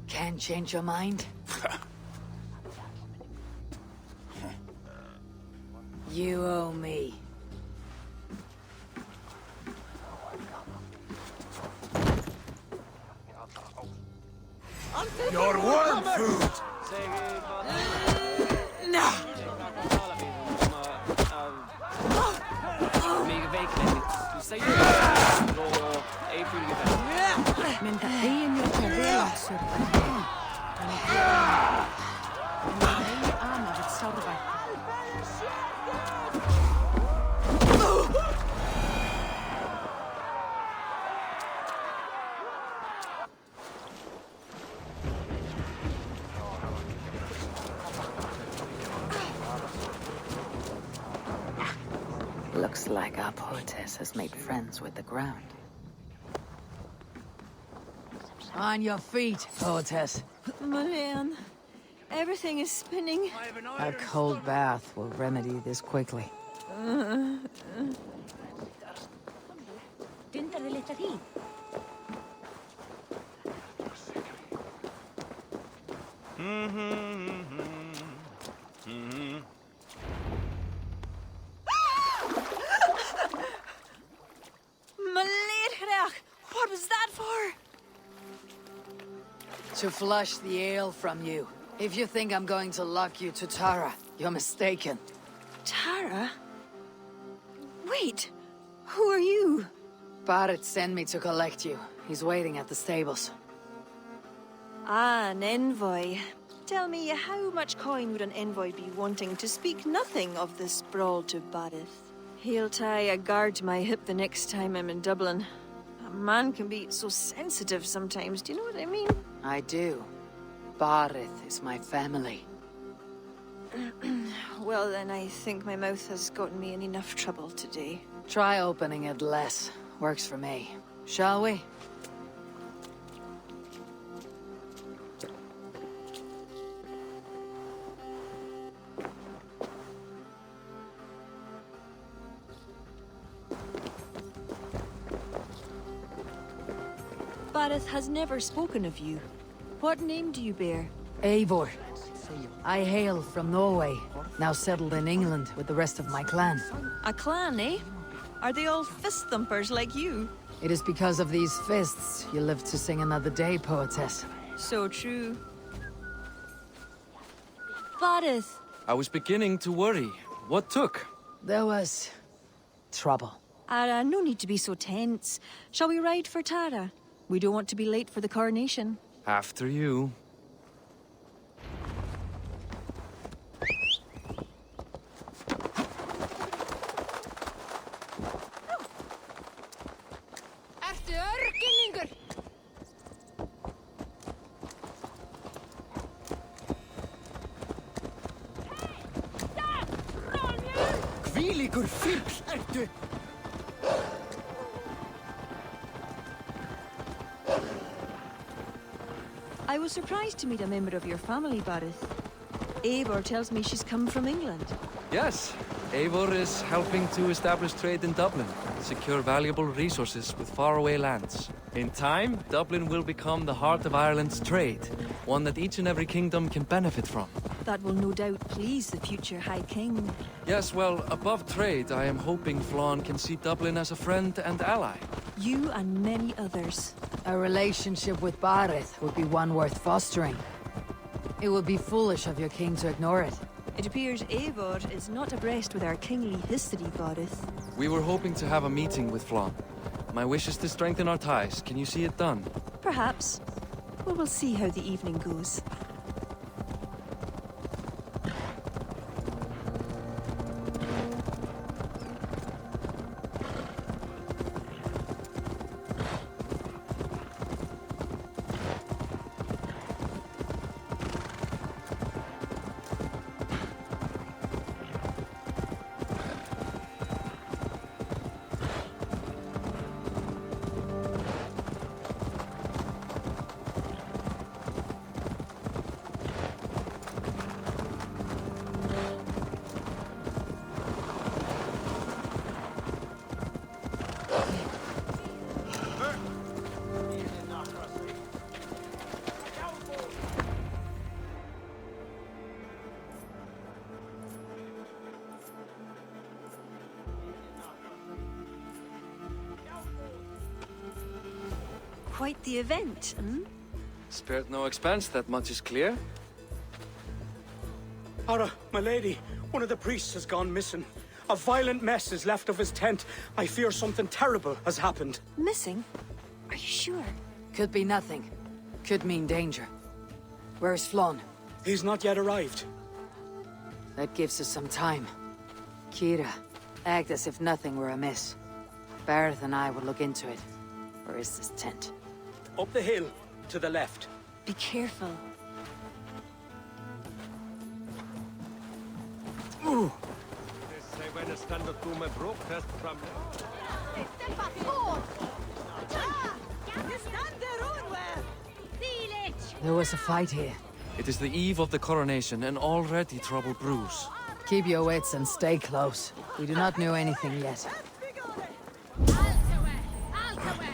Can't change your mind? You owe me. Your worm food! No! Men dagegen jag tar redan surpan. Men anar ett sorba. Looks like our poetess has made friends with the ground. On your feet, poetess. Marianne, everything is spinning. A cold bath will remedy this quickly. What was that for? To flush the ale from you. If you think I'm going to lock you to Tara, you're mistaken. Tara? Wait, who are you? Barrett sent me to collect you. He's waiting at the stables. Ah, an envoy. Tell me, how much coin would an envoy be wanting, to speak nothing of the sprawl to Barrett? He'll tie a guard to my hip the next time I'm in Dublin. A man can be so sensitive sometimes, do you know what I mean? I do. Barrett is my family. Well, then I think my mouth has gotten me in enough trouble today. Try opening it less. Works for me. Shall we? Barrett has never spoken of you. What name do you bear? Eivor. I hail from Norway, now settled in England with the rest of my clan. A clan, eh? Are they all fist-thumpers like you? It is because of these fists you live to sing another day, poetess. So true. Barrett! I was beginning to worry. What took? There was... trouble. No need to be so tense. Shall we ride for Tara? We don't want to be late for the coronation. After you. Hvílíkur fíll ertu! I was surprised to meet a member of your family, Barrett. Eivor tells me she's come from England. Yes, Eivor is helping to establish trade in Dublin, secure valuable resources with faraway lands. In time, Dublin will become the heart of Ireland's trade, one that each and every kingdom can benefit from. That will no doubt please the future High King. Yes, well, above trade, I am hoping Flann can see Dublin as a friend and ally. You and many others. A relationship with Barrett would be one worth fostering. It would be foolish of your king to ignore it. It appears Eivor is not abreast with our kingly history, Barrett. We were hoping to have a meeting with Flann. My wish is to strengthen our ties. Can you see it done? Perhaps. Well, we'll see how the evening goes. Quite the event, hmm? Spared no expense, that much is clear. Ara, my lady, one of the priests has gone missing. A violent mess is left of his tent. I fear something terrible has happened. Missing? Are you sure? Could be nothing. Could mean danger. Where's Flann? He's not yet arrived. That gives us some time. Kira, act as if nothing were amiss. Barrett and I will look into it. Where is this tent? Up the hill, to the left. Be careful. Ooh. There was a fight here. It is the eve of the coronation, and already trouble brews. Keep your wits and stay close. We do not know anything yet.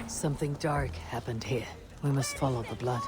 Something dark happened here. We must follow the blood.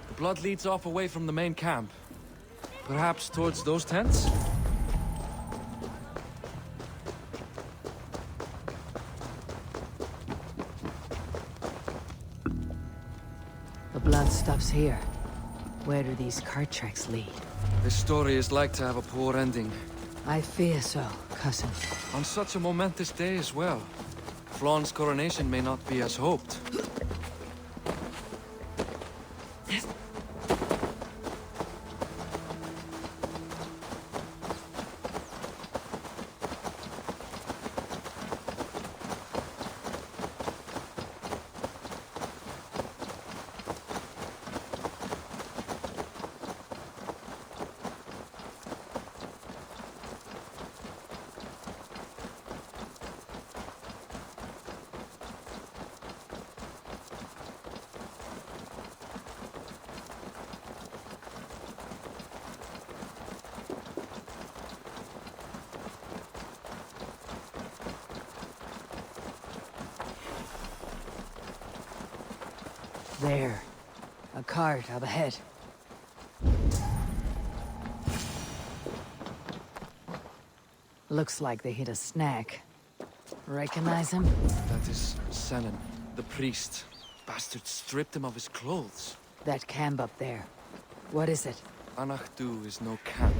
The blood leads off away from the main camp. Perhaps towards those tents? The blood stops here. Where do these cart tracks lead? This story is like to have a poor ending. I fear so, cousin. On such a momentous day as well. Flaun's coronation may not be as hoped. There. A cart up ahead. Looks like they hit a snag. Recognize him? That is Senan, the priest. Bastards stripped him of his clothes. That camp up there. What is it? Anachdu is no camp,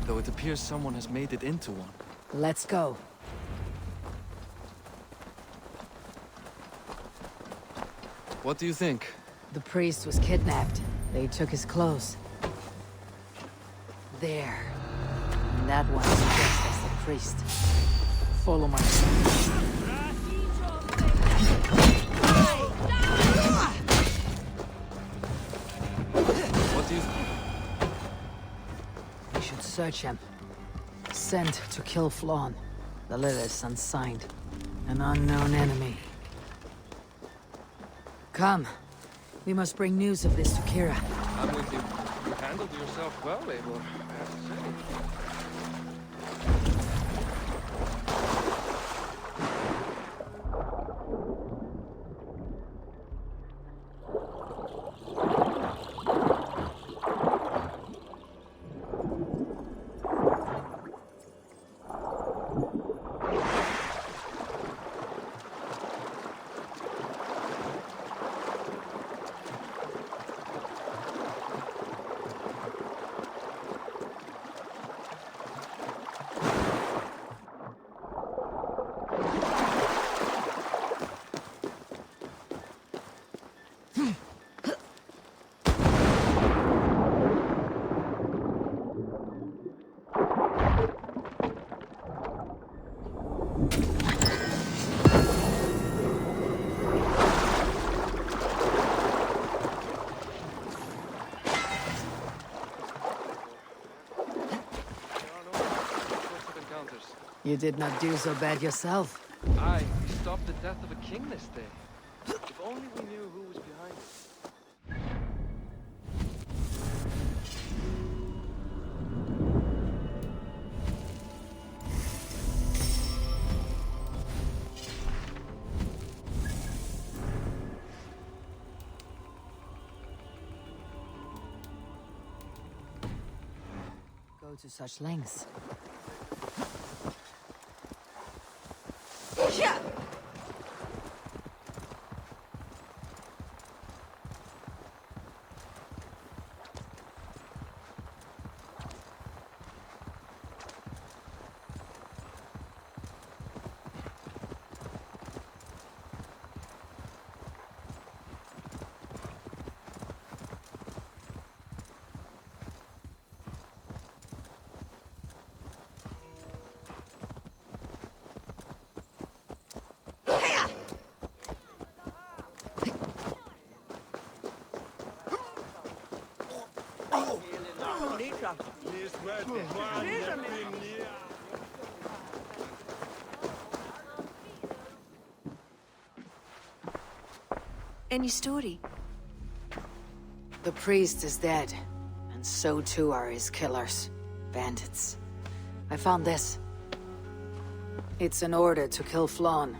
though it appears someone has made it into one. Let's go. What do you think? The priest was kidnapped. They took his clothes. There. And that one is dressed as the priest. Follow my What do you... We should search him. Sent to kill Flaun. The letter is unsigned. An unknown enemy. Come. We must bring news of this to Kira. I'm with you. You handled yourself well, Eivor, I have to say. You did not do so bad yourself. Aye, we stopped the death of a king this day. If only we knew who was behind it. Go to such lengths. Any story? The priest is dead, and so too are his killers. Bandits. I found this. It's an order to kill Flann.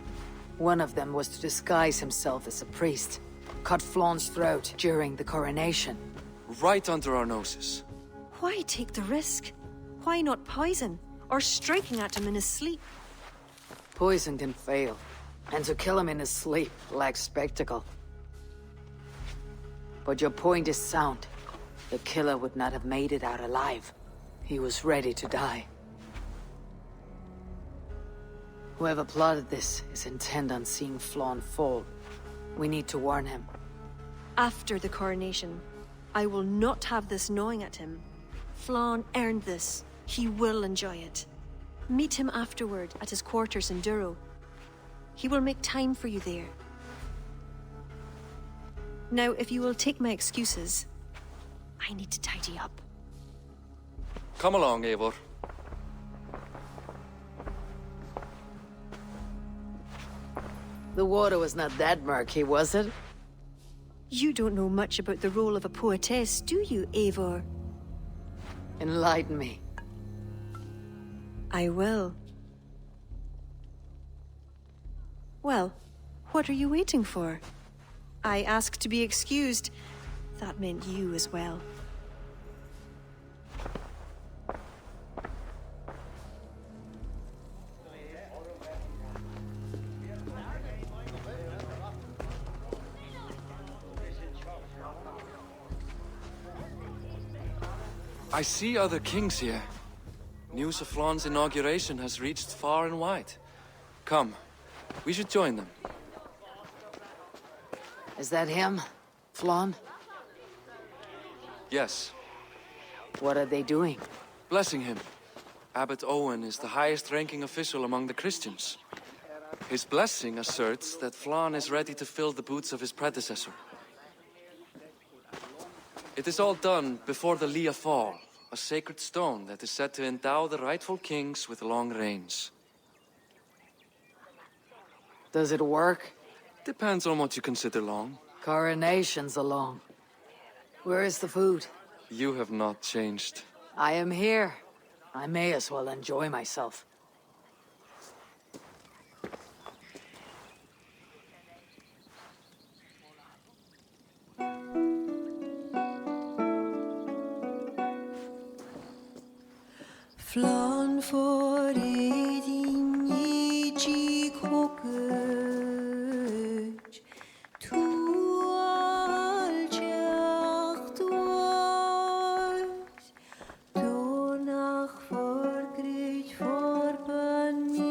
One of them was to disguise himself as a priest. Cut Flann's throat during the coronation. Right under our noses. Why take the risk? Why not poison? Or striking at him in his sleep? Poison can fail. And to kill him in his sleep lacks spectacle. But your point is sound. The killer would not have made it out alive. He was ready to die. Whoever plotted this is intent on seeing Flann fall. We need to warn him. After the coronation, I will not have this gnawing at him. Flann earned this. He will enjoy it. Meet him afterward at his quarters in Duro. He will make time for you there. Now, if you will take my excuses, I need to tidy up. Come along, Eivor. The water was not that murky, was it? You don't know much about the role of a poetess, do you, Eivor? Enlighten me. I will. Well, what are you waiting for? I asked to be excused. That meant you as well. I see other kings here. News of Flann's inauguration has reached far and wide. Come, we should join them. Is that him? Flann? Yes. What are they doing? Blessing him. Abbot Owen is the highest-ranking official among the Christians. His blessing asserts that Flann is ready to fill the boots of his predecessor. It is all done before the Lia Fall, a sacred stone that is said to endow the rightful kings with long reigns. Does it work? Depends on what you consider long. Coronations are long. Where is the food? You have not changed. I am here. I may as well enjoy myself. Flann for din i kokuj tu aljacht was donach for grit for baniat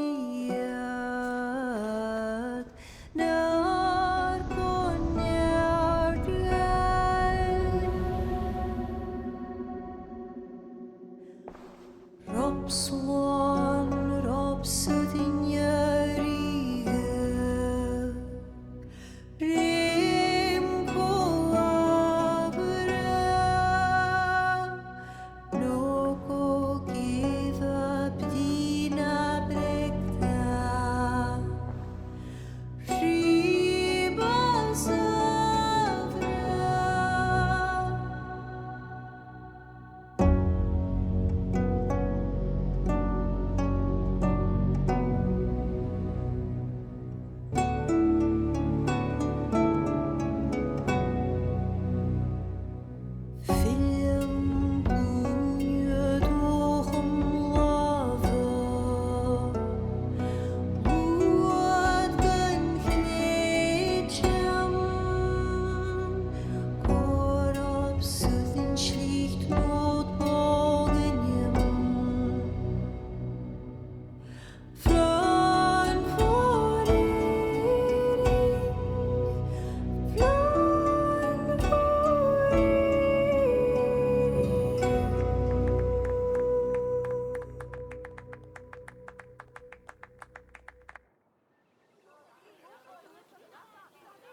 nar konjar Robswan, Robsudin Yarige Rim Koabra Noko give up Dina Brekta Ribasavra Film bunje doch lava Luat gan knetjam Korab sudden schlicht not bogenjem Flann for Flann for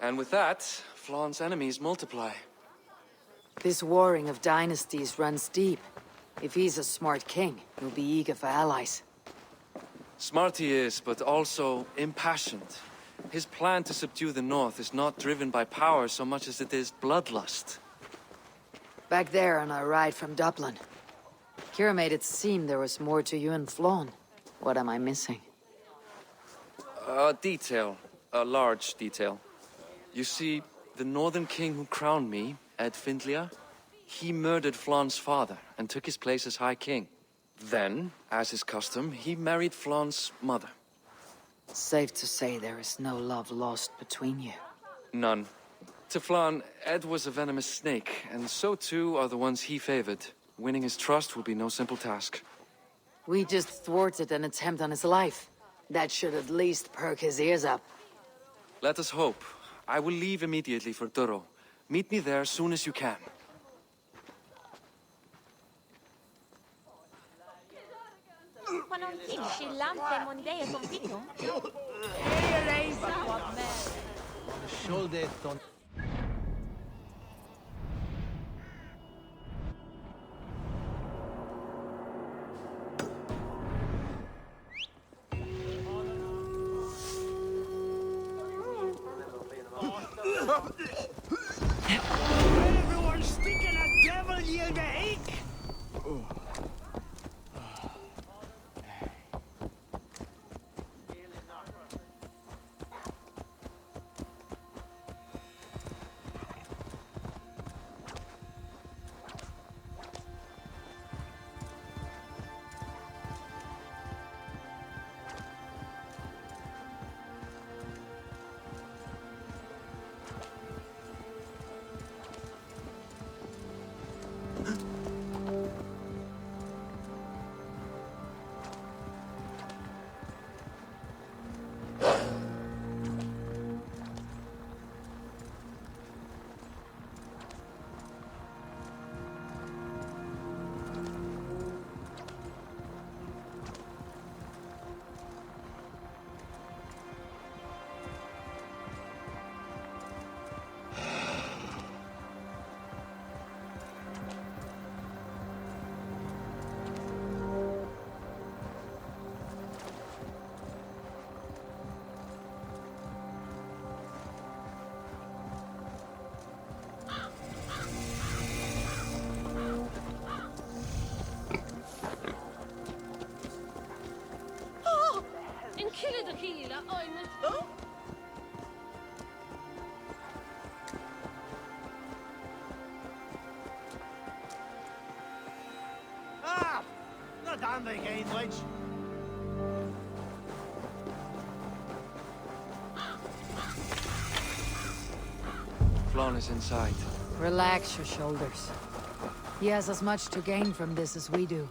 And with that, Flann's enemies multiply. This warring of dynasties runs deep. If he's a smart king, he'll be eager for allies. Smart he is, but also impassioned. His plan to subdue the north is not driven by power so much as it is bloodlust. Back there on our ride from Dublin. Kira made it seem there was more to you and Flawn. What am I missing? A detail. A large detail. You see, the Northern King who crowned me, Ed Findlia, he murdered Flawn's father and took his place as High King. Then, as is custom, he married Flawn's mother. Safe to say there is no love lost between you. None. To Flawn, Ed was a venomous snake, and so too are the ones he favored. Winning his trust will be no simple task. We just thwarted an attempt on his life. That should at least perk his ears up. Let us hope. I will leave immediately for Duro. Meet me there as soon as you can. Everyone stinking a devil, you hate! Ah! Not on the game, witch. Flawn is inside. Relax your shoulders. He has as much to gain from this as we do.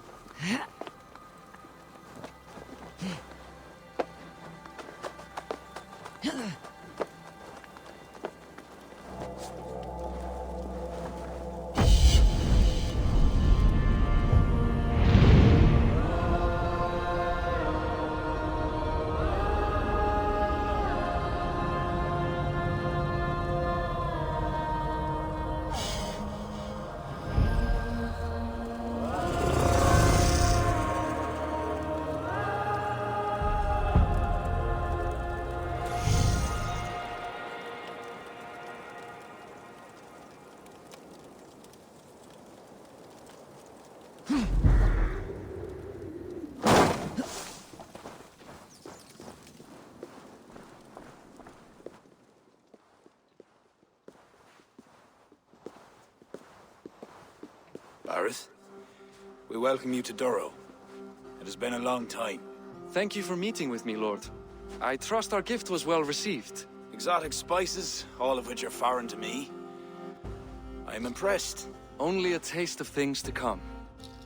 Bareth, we welcome you to Duro. It has been a long time. Thank you for meeting with me, Lord. I trust our gift was well received. Exotic spices, all of which are foreign to me. I am impressed. Only a taste of things to come.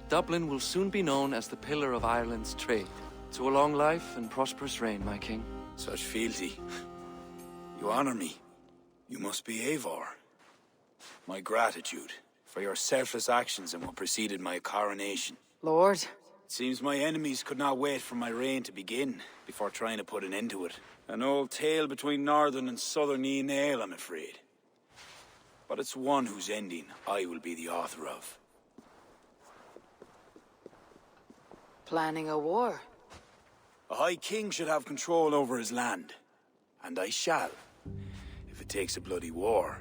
Dublin will soon be known as the pillar of Ireland's trade. To a long life and prosperous reign, my king. Such fealty. You honor me. You must be Eivor. My gratitude for your selfless actions in what preceded my coronation. Lord? It seems my enemies could not wait for my reign to begin before trying to put an end to it. An old tale between northern and southern Nael, I'm afraid. But it's one whose ending I will be the author of. Planning a war? A High King should have control over his land. And I shall. If it takes a bloody war,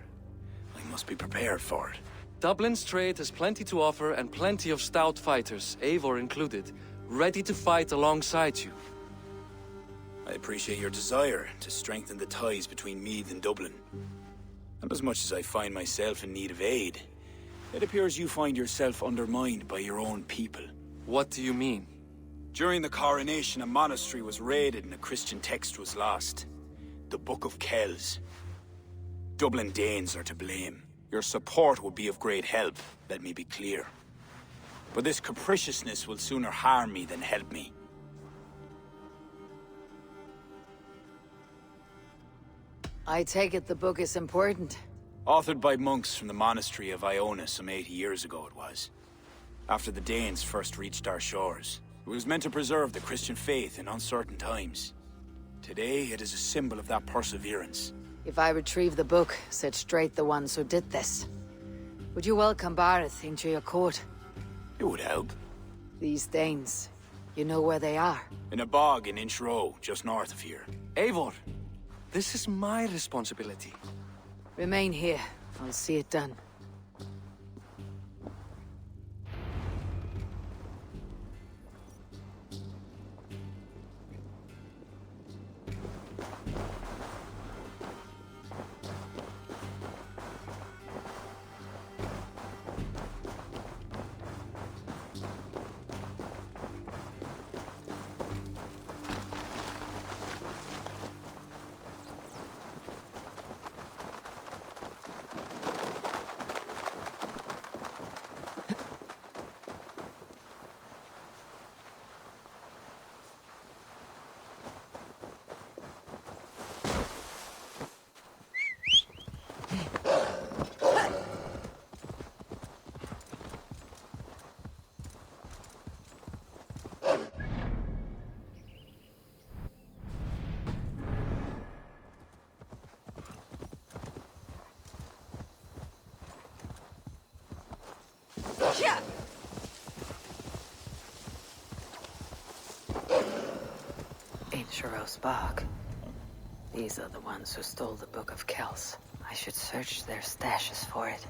I must be prepared for it. Dublin's trade has plenty to offer and plenty of stout fighters, Eivor included, ready to fight alongside you. I appreciate your desire to strengthen the ties between Meath and Dublin. And as much as I find myself in need of aid, it appears you find yourself undermined by your own people. What do you mean? During the coronation, a monastery was raided and a Christian text was lost. The Book of Kells. Dublin Danes are to blame. Your support would be of great help, let me be clear. But this capriciousness will sooner harm me than help me. I take it the book is important. Authored by monks from the monastery of Iona some 80 years ago it was. After the Danes first reached our shores. It was meant to preserve the Christian faith in uncertain times. Today, it is a symbol of that perseverance. If I retrieve the book, set straight the ones who did this, would you welcome Bareth into your court? It would help. These Danes, you know where they are? In a bog in Inch Row, just north of here. Eivor, this is my responsibility. Remain here. I'll see it done. Incheros Bog. These are the ones who stole the Book of Kells. I should search their stashes for it.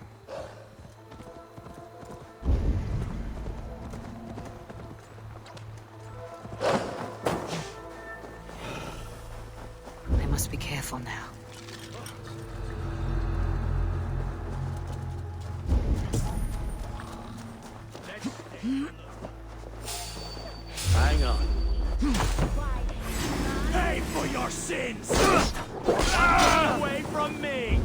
I must be careful now. Hang on. Pay for your sins! Away from me!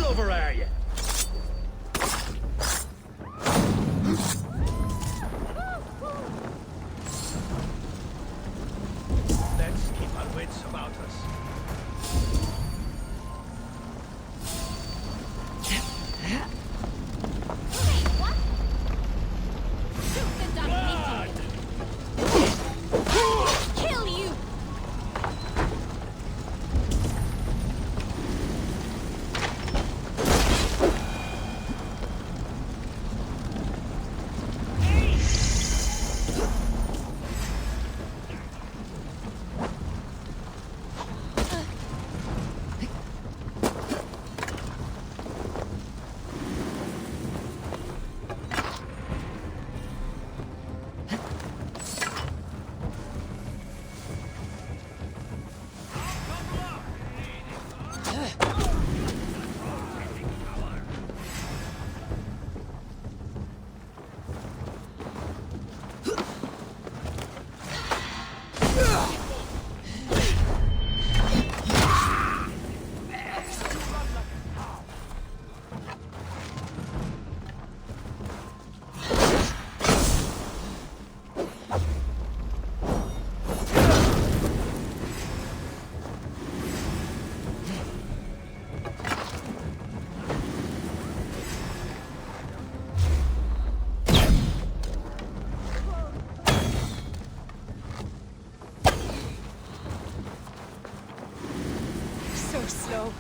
Lover, are you? Let's keep our wits about us. Kill you! slow.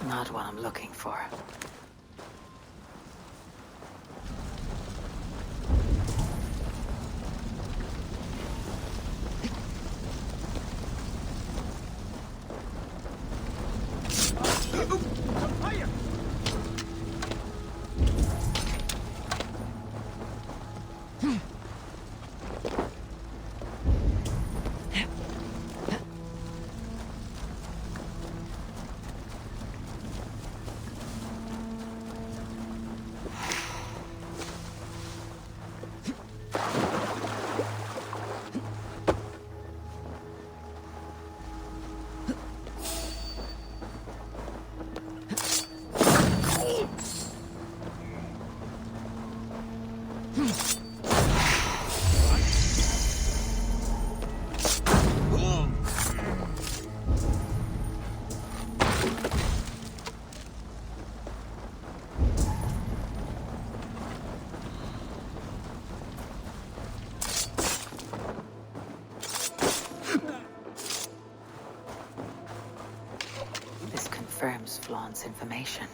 Not what I'm looking for. Confirms Flaun's information.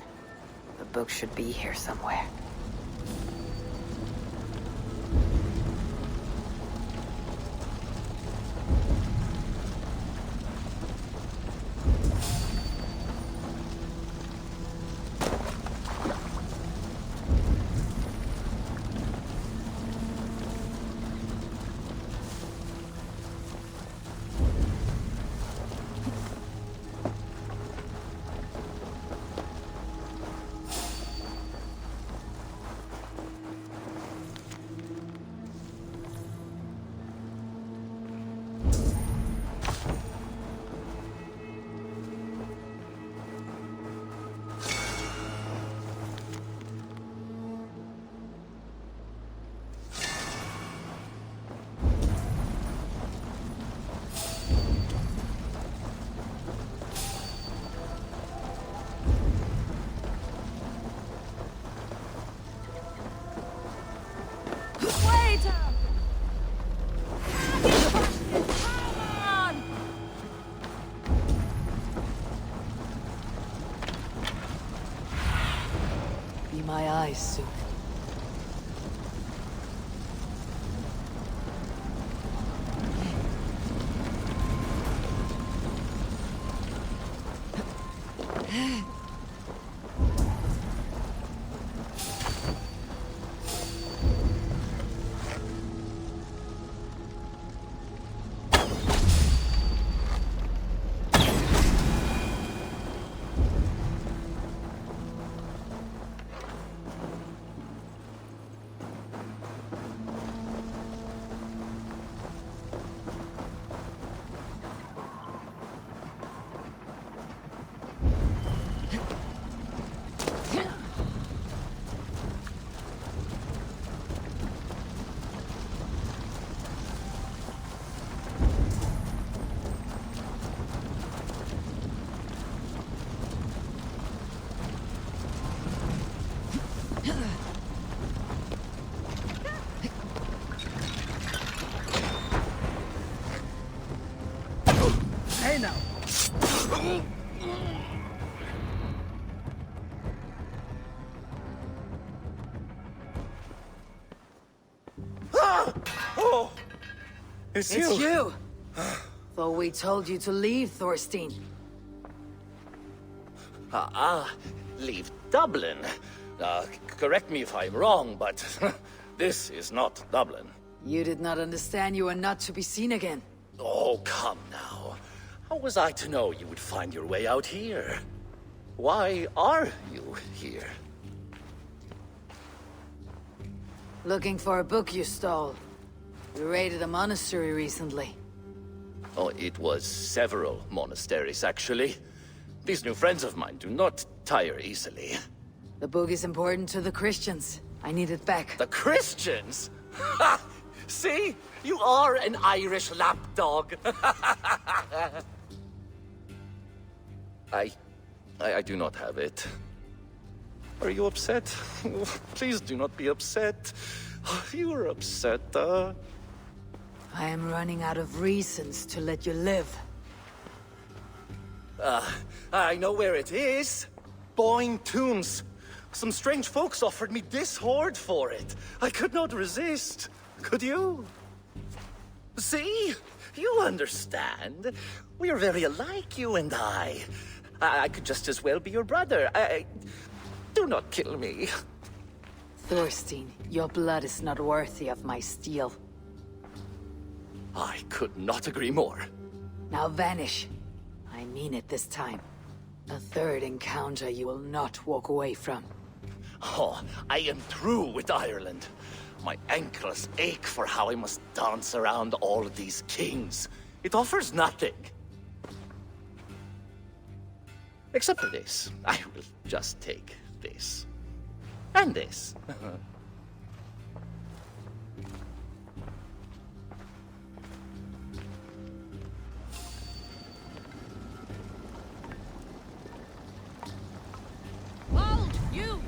The book should be here somewhere. Be my eyes soon. Hey now. Oh! It's you! Though we told you to leave, Thorstein. Leave Dublin. Correct me if I'm wrong, but this is not Dublin. You did not understand you are not to be seen again. Oh, come now. How was I to know you would find your way out here? Why are you here? Looking for a book you stole. We raided a monastery recently. Oh, it was several monasteries, actually. These new friends of mine do not tire easily. The book is important to the Christians. I need it back. The Christians? Ha! See? You are an Irish lapdog. I do not have it. Are you upset? Please do not be upset. You are upset, I am running out of reasons to let you live. I know where it is. Boyne Tombs. Some strange folks offered me this hoard for it. I could not resist. Could you? See? You understand. We are very alike, you and I. I could just as well be your brother. Do not kill me. Thorstein, your blood is not worthy of my steel. I could not agree more. Now vanish. I mean it this time. A third encounter you will not walk away from. Oh, I am through with Ireland. My ankles ache for how I must dance around all of these kings. It offers nothing. Except for this. I will just take this. And this. Hold, you!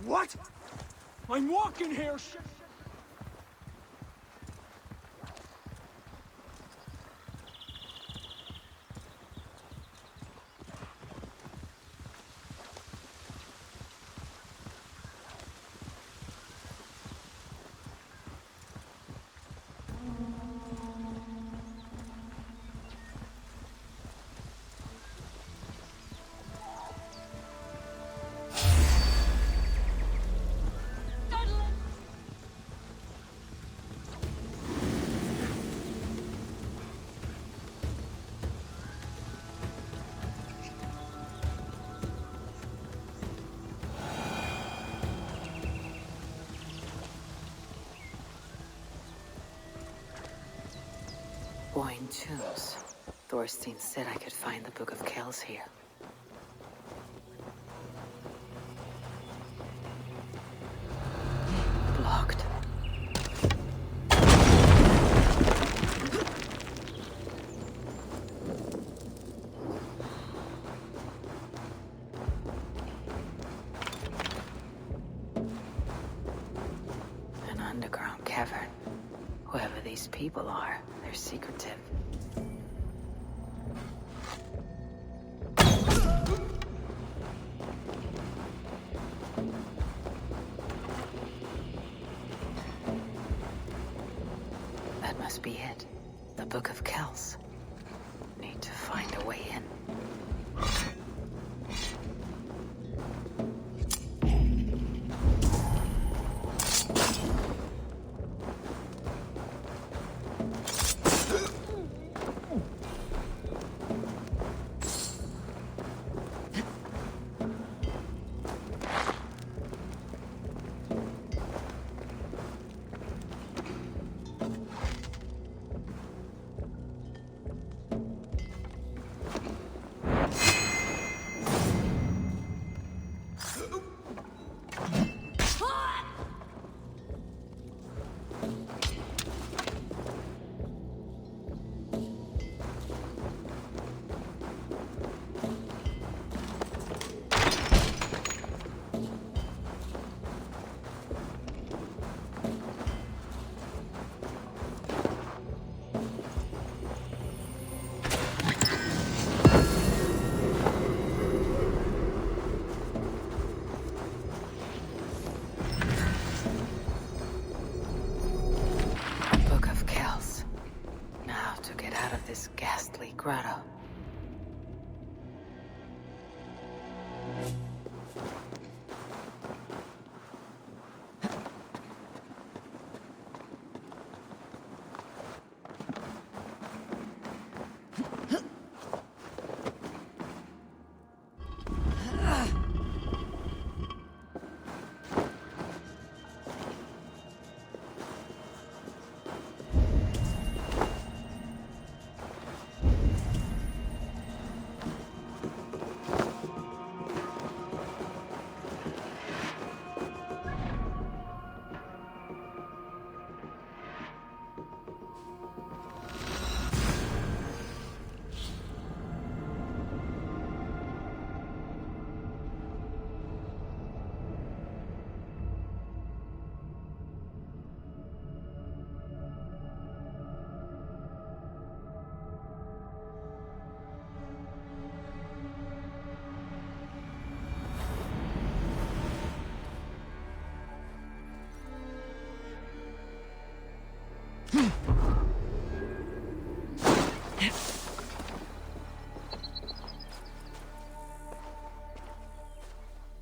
What? I'm walking here, Boyne Tombs. Thorstein said I could find the Book of Kells here. Blocked. An underground cavern. Whoever these people are, they're secretive. That must be it. The Book of Kells. Need to find a way in. to get out of this ghastly grotto.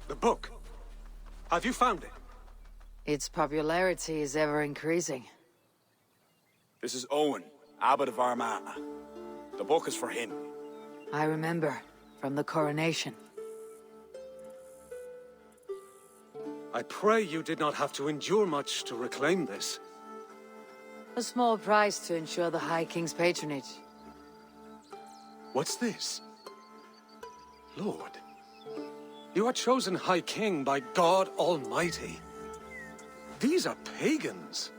The book. Have you found it? Its popularity is ever increasing. This is Owen, Abbot of Armagh. The book is for him. I remember, from the coronation. I pray you did not have to endure much to reclaim this. A small price to ensure the High King's patronage. What's this? Lord, you are chosen High King by God Almighty. These are pagans.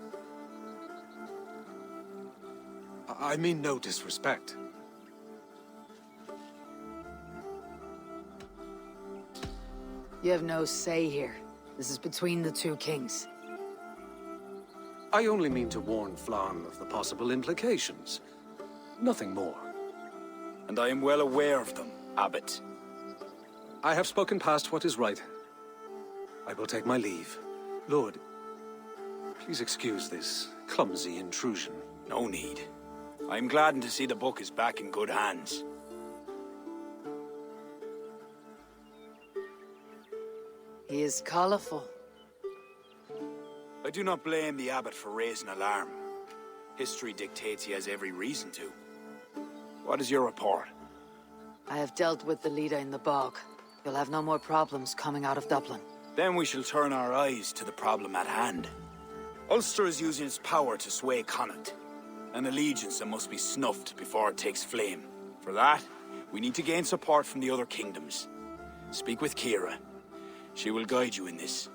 I mean no disrespect. You have no say here. This is between the two kings. I only mean to warn Flann of the possible implications. Nothing more. And I am well aware of them, Abbot. I have spoken past what is right. I will take my leave. Lord, please excuse this clumsy intrusion. No need. I am gladdened to see the book is back in good hands. He is colorful. I do not blame the Abbot for raising alarm. History dictates he has every reason to. What is your report? I have dealt with the leader in the bog. You'll have no more problems coming out of Dublin. Then we shall turn our eyes to the problem at hand. Ulster is using its power to sway Connacht. An allegiance that must be snuffed before it takes flame. For that, we need to gain support from the other kingdoms. Speak with Kira. She will guide you in this.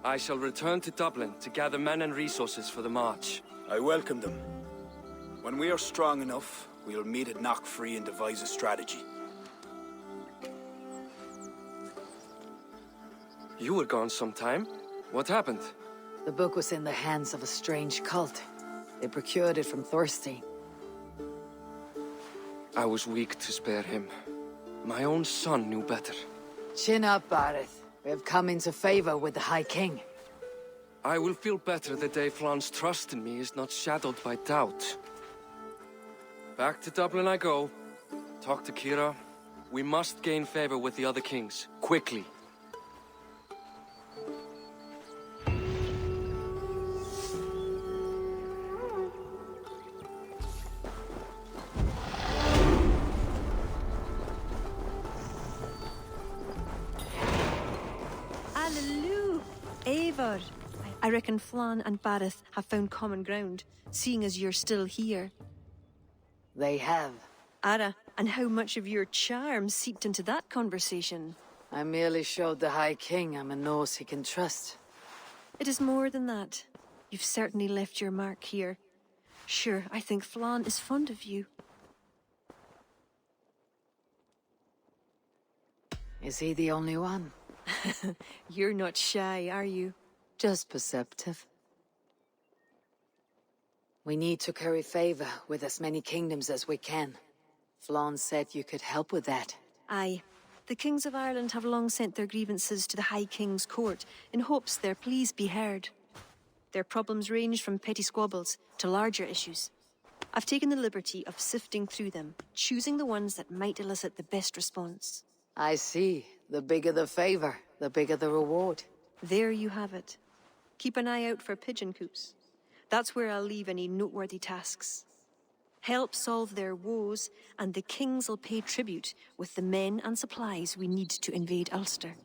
I shall return to Dublin to gather men and resources for the march. I welcome them. When we are strong enough, we will meet at Knockfree and devise a strategy. You were gone some time. What happened? The book was in the hands of a strange cult. They procured it from Thorstein. I was weak to spare him. My own son knew better. Chin up, Barith. We have come into favor with the High King. I will feel better the day Flann's trust in me is not shadowed by doubt. Back to Dublin I go. Talk to Kira. We must gain favor with the other kings, quickly. Hallelujah! Eivor! I reckon Flann and Barith have found common ground, seeing as you're still here. They have. Ara, and how much of your charm seeped into that conversation? I merely showed the High King I'm a nose he can trust. It is more than that. You've certainly left your mark here. Sure, I think Flann is fond of you. Is he the only one? You're not shy, are you? Just perceptive. We need to curry favor with as many kingdoms as we can. Flann said you could help with that. Aye. The kings of Ireland have long sent their grievances to the High King's court in hopes their pleas be heard. Their problems range from petty squabbles to larger issues. I've taken the liberty of sifting through them, choosing the ones that might elicit the best response. I see. The bigger the favor, the bigger the reward. There you have it. Keep an eye out for pigeon coops. That's where I'll leave any noteworthy tasks. Help solve their woes, and the kings'll pay tribute with the men and supplies we need to invade Ulster.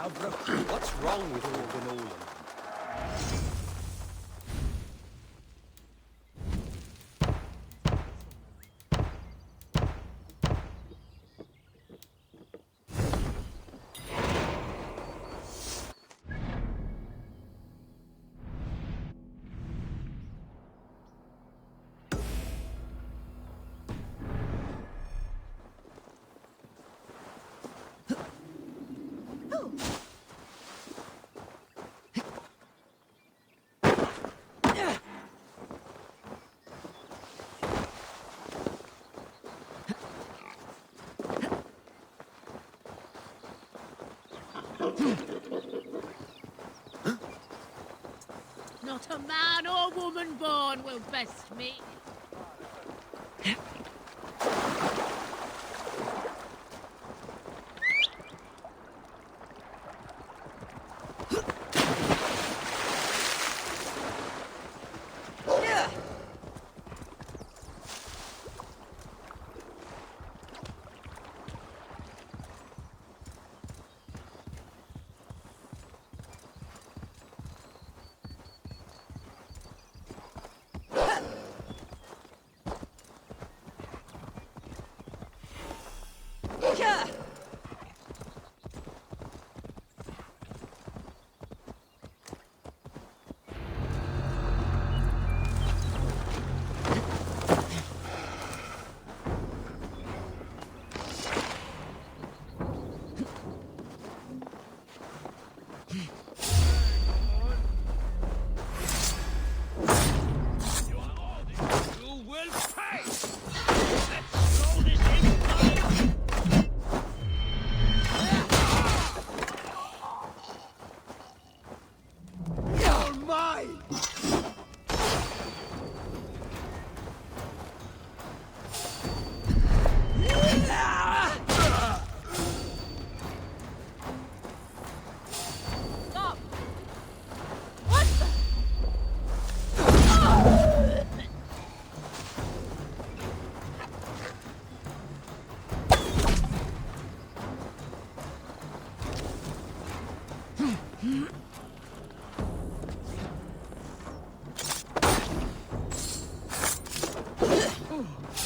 What's wrong with Organ Olin? Not a man or woman born will best me.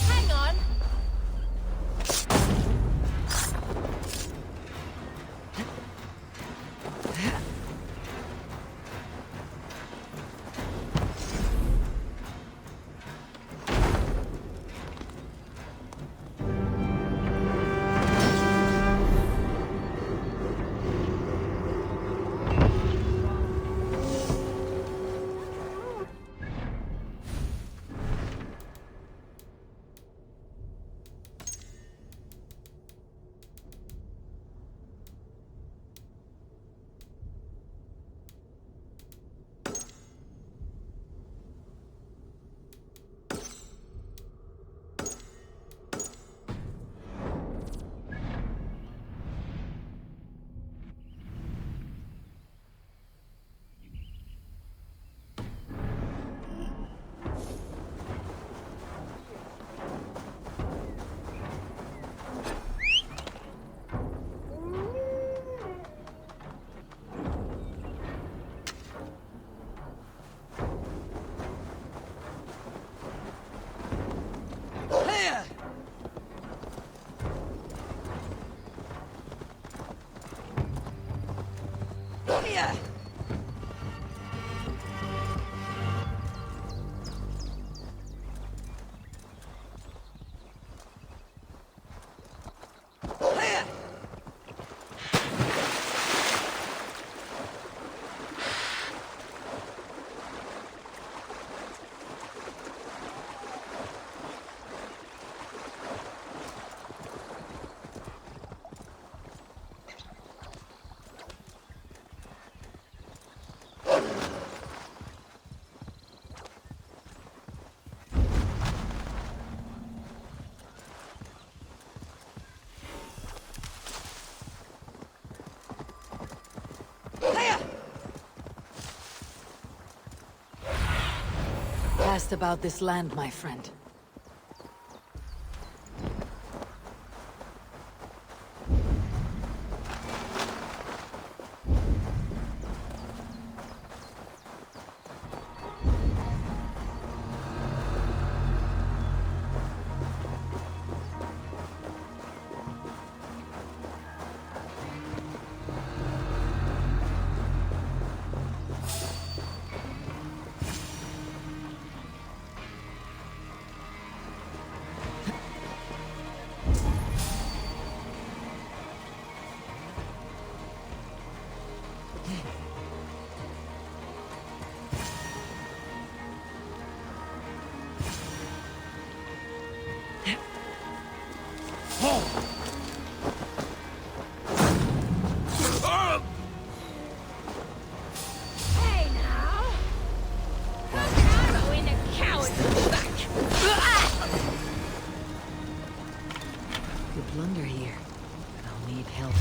Hang on. asked about this land, my friend. Hey now! Don't arrow in a coward's back! Could blunder here, but I'll need help.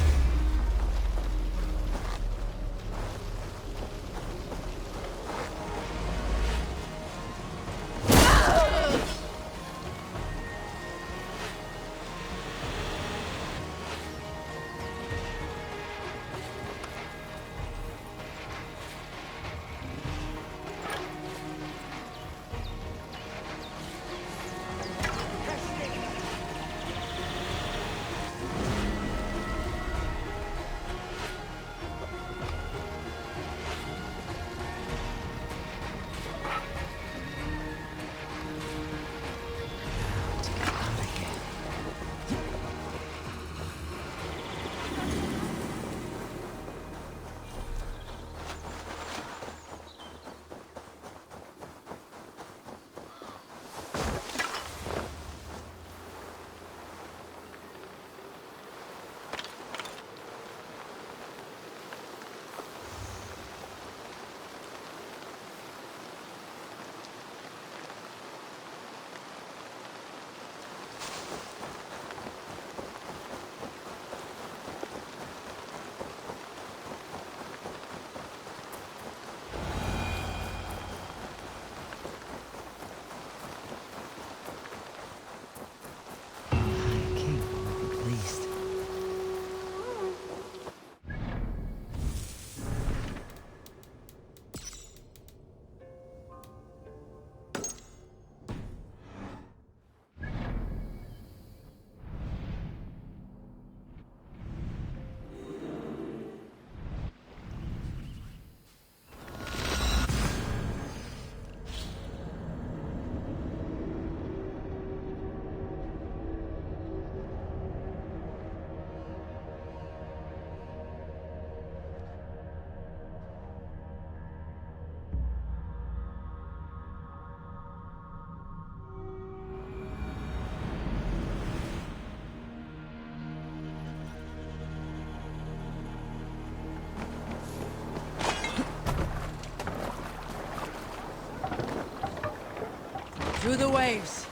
Through the waves.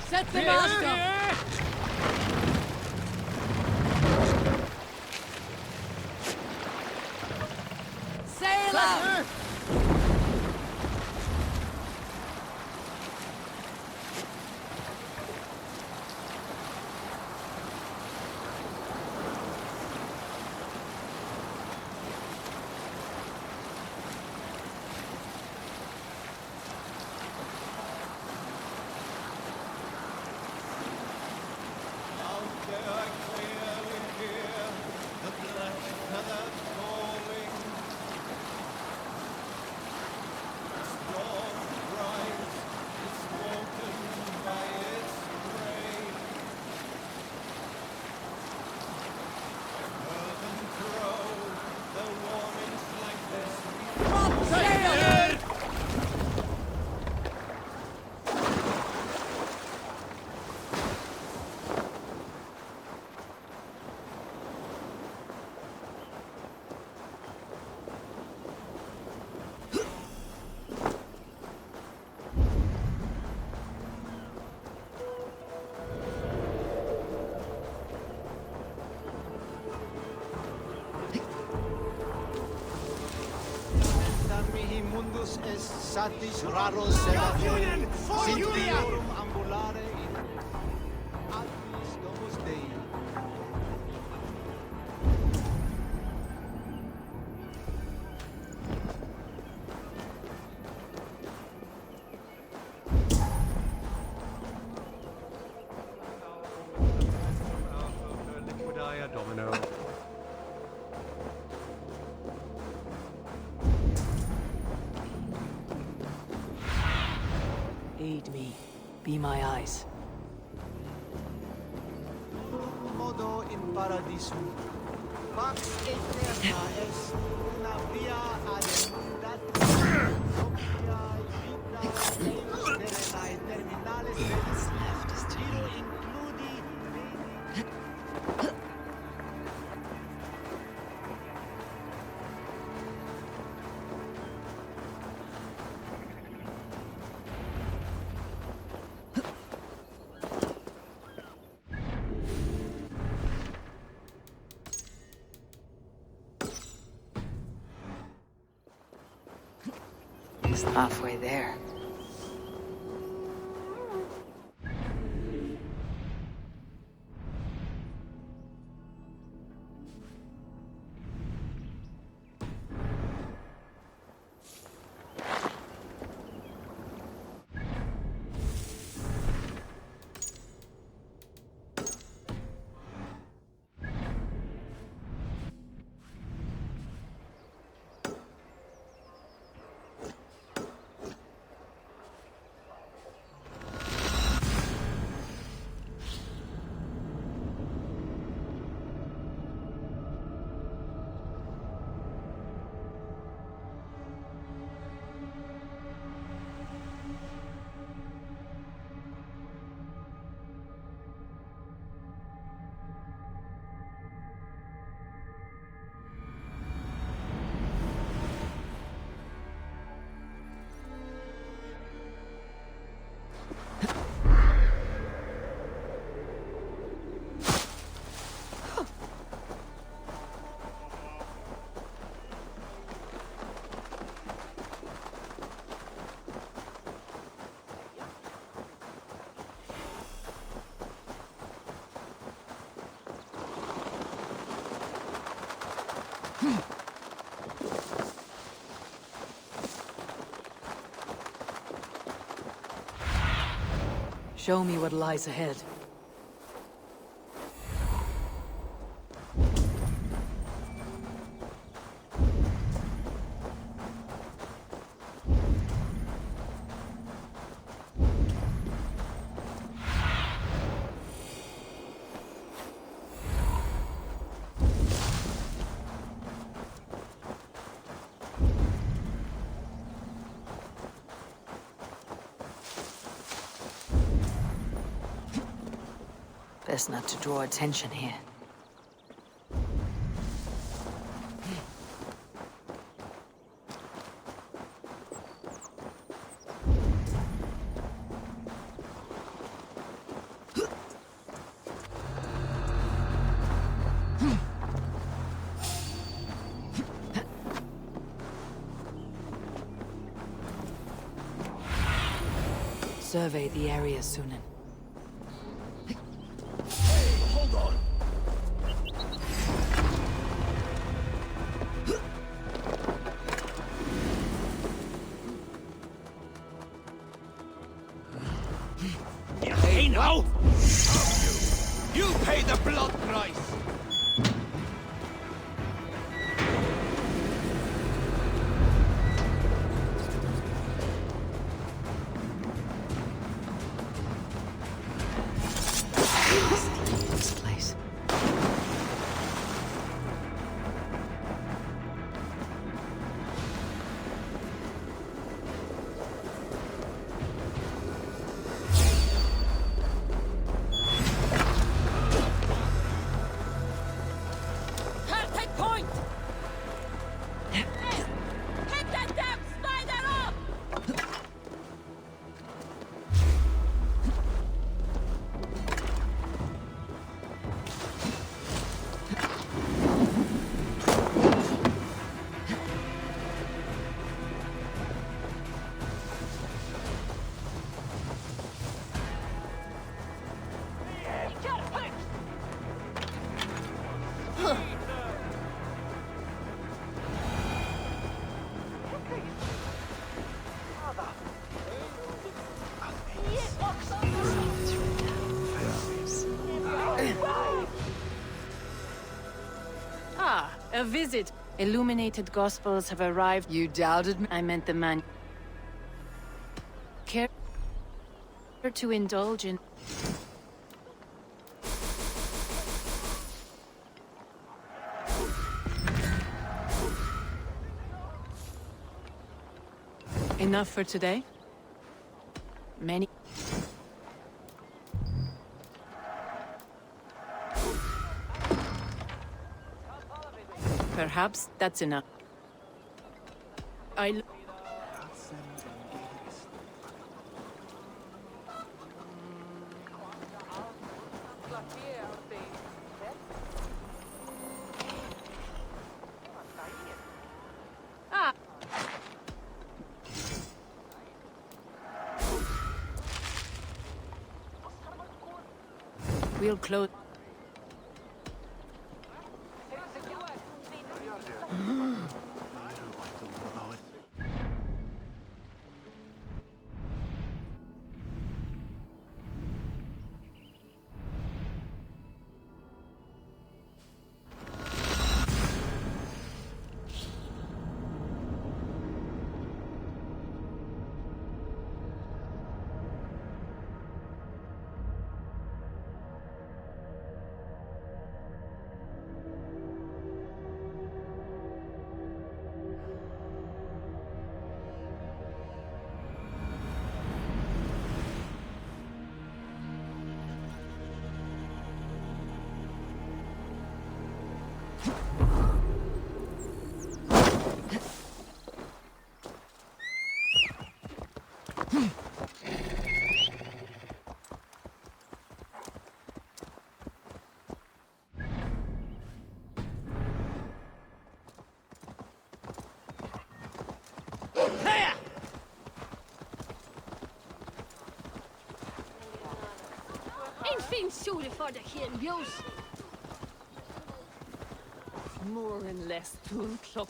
Set the mast up. Sail out. Vulgus est satis raros sedatur, sintiorum ambulare in altis domus Dei. Domino. Aid me. Be my eyes. Modo in paradisum. Pax eterna est una via ad mundat. Opia vita eis serenae terminales velis. Giro includi It's halfway there. Show me what lies ahead. Best not to draw attention here. Survey the area, Sunan. Hold on! Hey, now! You pay the blood price! This place. A visit. Illuminated Gospels have arrived. You doubted me? I meant the man. Care to indulge in. Enough for today? Many. Perhaps that's enough. I... Ah! We'll close... Ain't been suited for the kid use. More and less tune club.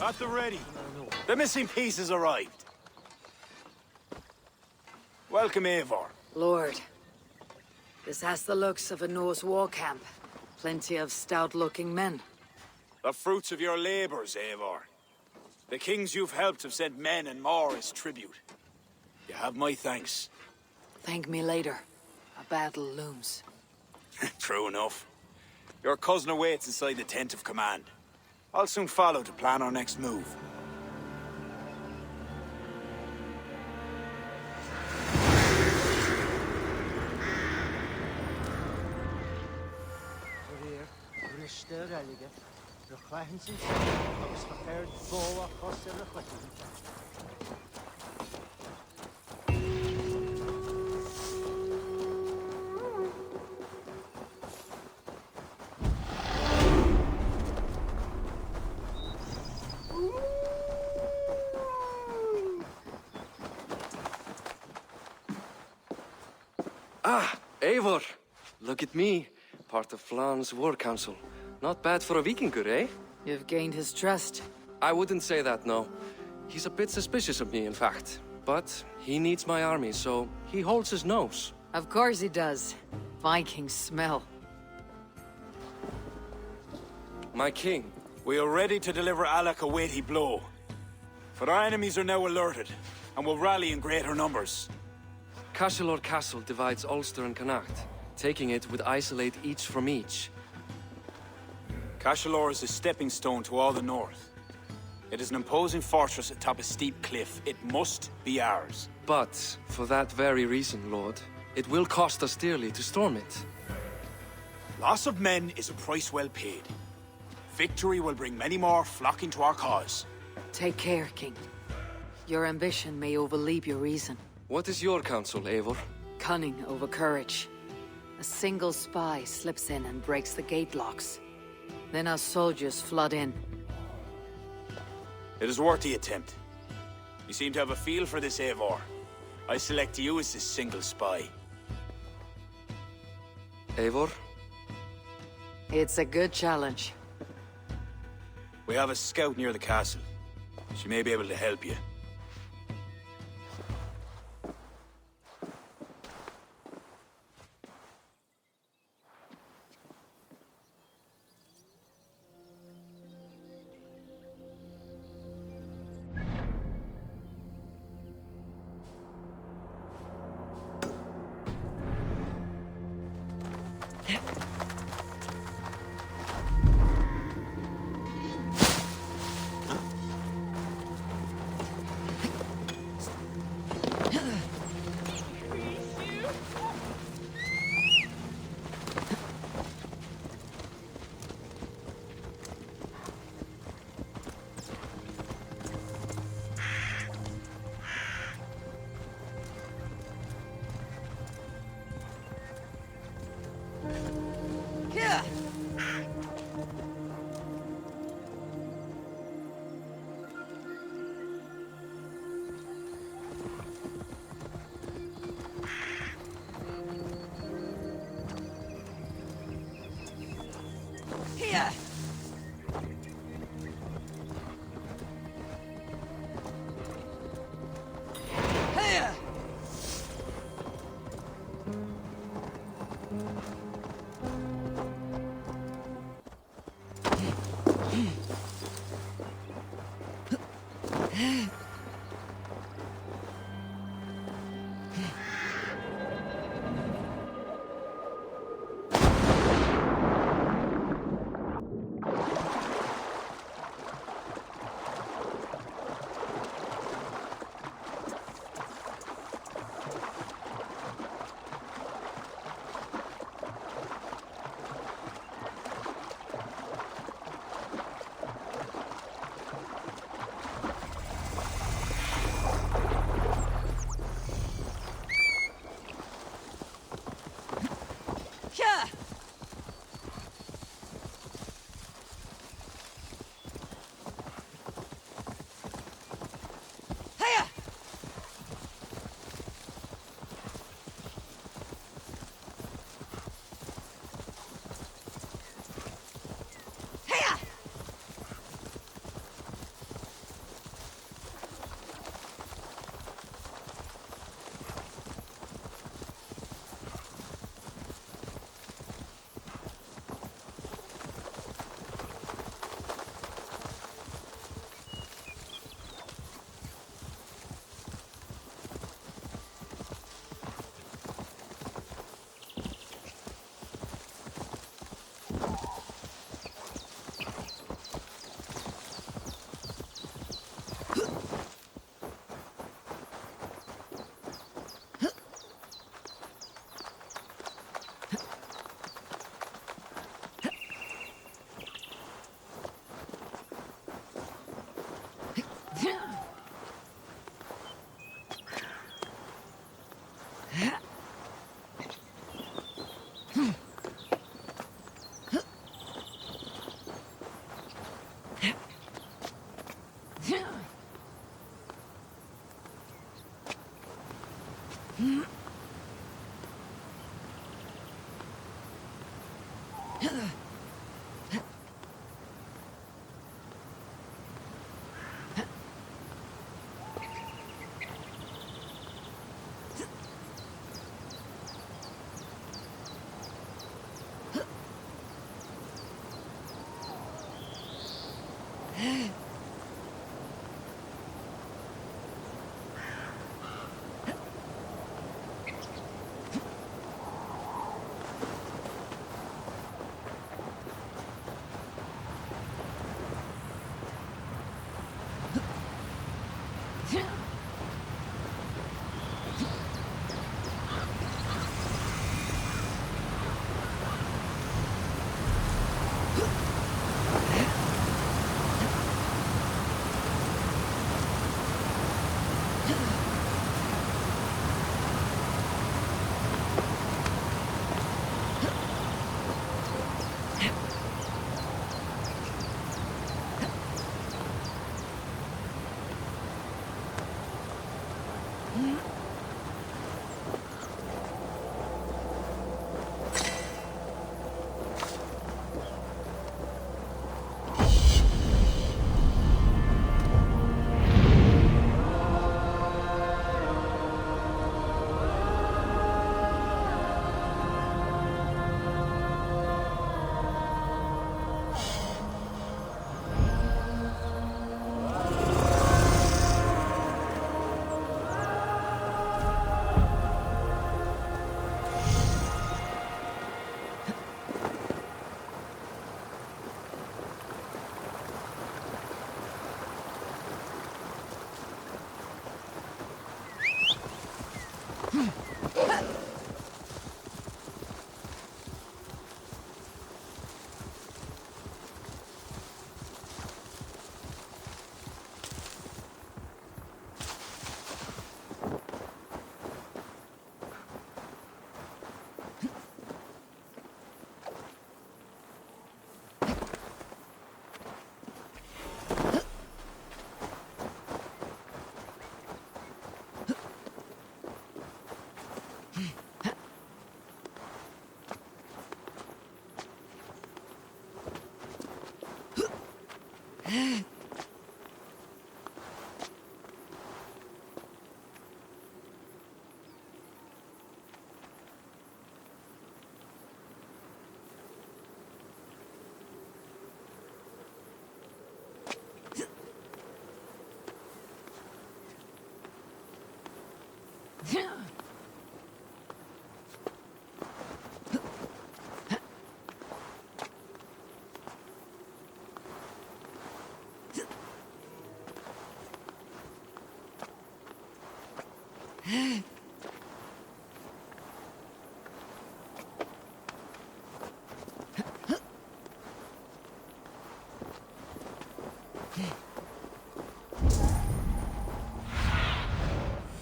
At the ready. The missing piece has arrived. Welcome, Eivor. Lord, this has the looks of a Norse war camp. Plenty of stout-looking men. The fruits of your labors, Eivor. The kings you've helped have sent men and more as tribute. You have my thanks. Thank me later. A battle looms. True enough. Your cousin awaits inside the tent of command. I'll soon follow to plan our next move. Ah, Eivor! Look at me, part of Flan's war council. Not bad for a Vikingur, eh? You've gained his trust. I wouldn't say that, no. He's a bit suspicious of me, in fact. But he needs my army, so he holds his nose. Of course he does. Vikings smell. My king. We are ready to deliver Alec a weighty blow. For our enemies are now alerted, and will rally in greater numbers. Cashel Castle divides Ulster and Connacht. Taking it would isolate each from each. Cashel is a stepping stone to all the north. It is an imposing fortress atop a steep cliff. It must be ours. But, for that very reason, Lord, it will cost us dearly to storm it. Loss of men is a price well paid. Victory will bring many more flocking to our cause. Take care, King. Your ambition may overleap your reason. What is your counsel, Eivor? Cunning over courage. A single spy slips in and breaks the gate locks. Then our soldiers flood in. It is worth the attempt. You seem to have a feel for this, Eivor. I select you as this single spy. Eivor? It's a good challenge. We have a scout near the castle. She may be able to help you.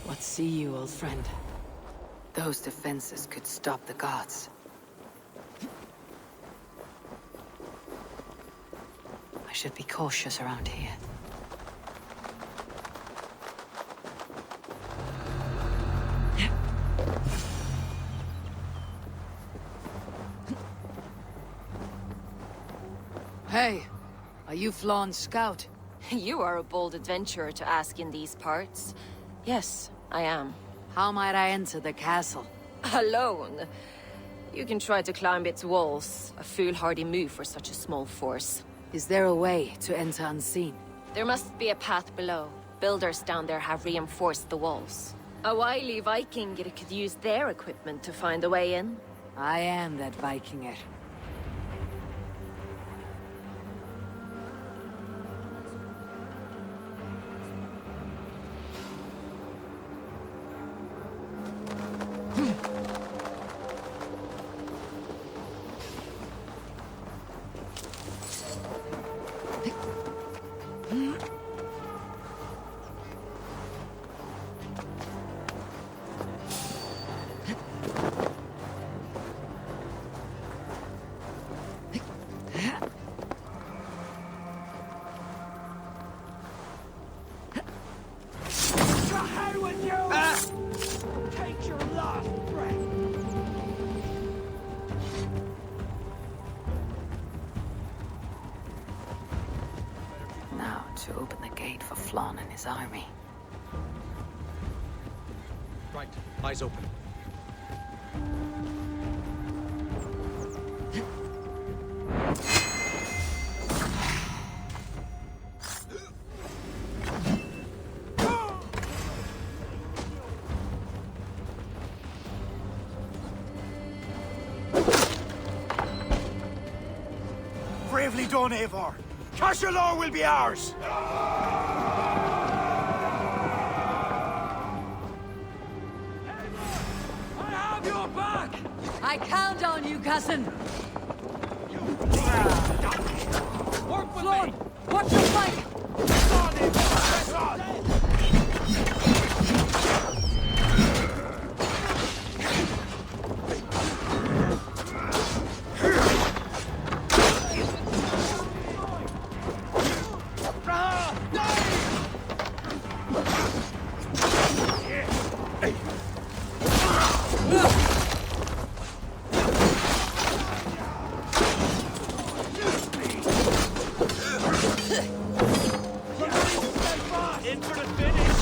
What see you, old friend? Those defenses could stop the gods. I should be cautious around here. Hey, are you Flawn's scout? You are a bold adventurer to ask in these parts. Yes, I am. How might I enter the castle? Alone? You can try to climb its walls. A foolhardy move for such a small force. Is there a way to enter unseen? There must be a path below. Builders down there have reinforced the walls. A wily Viking could use their equipment to find a way in. I am that Vikinger. Now to open the gate for Flann and his army. Right, eyes open. Bravely done, Eivor. Cashalor will be ours. I have your back! I count on you, cousin! Work with Flawn, watch your flank! Press on, Eivor! Press on! In for the finish!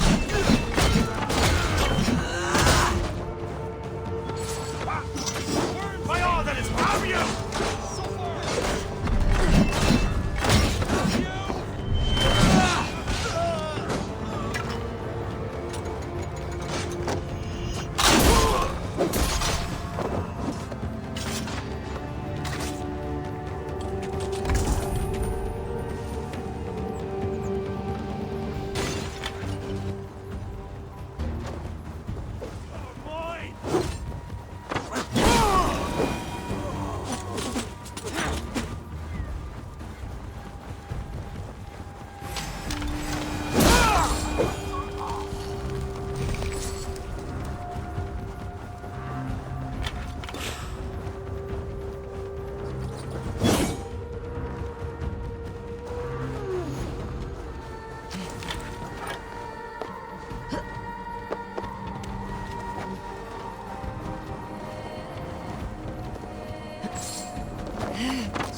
By all that is harm you!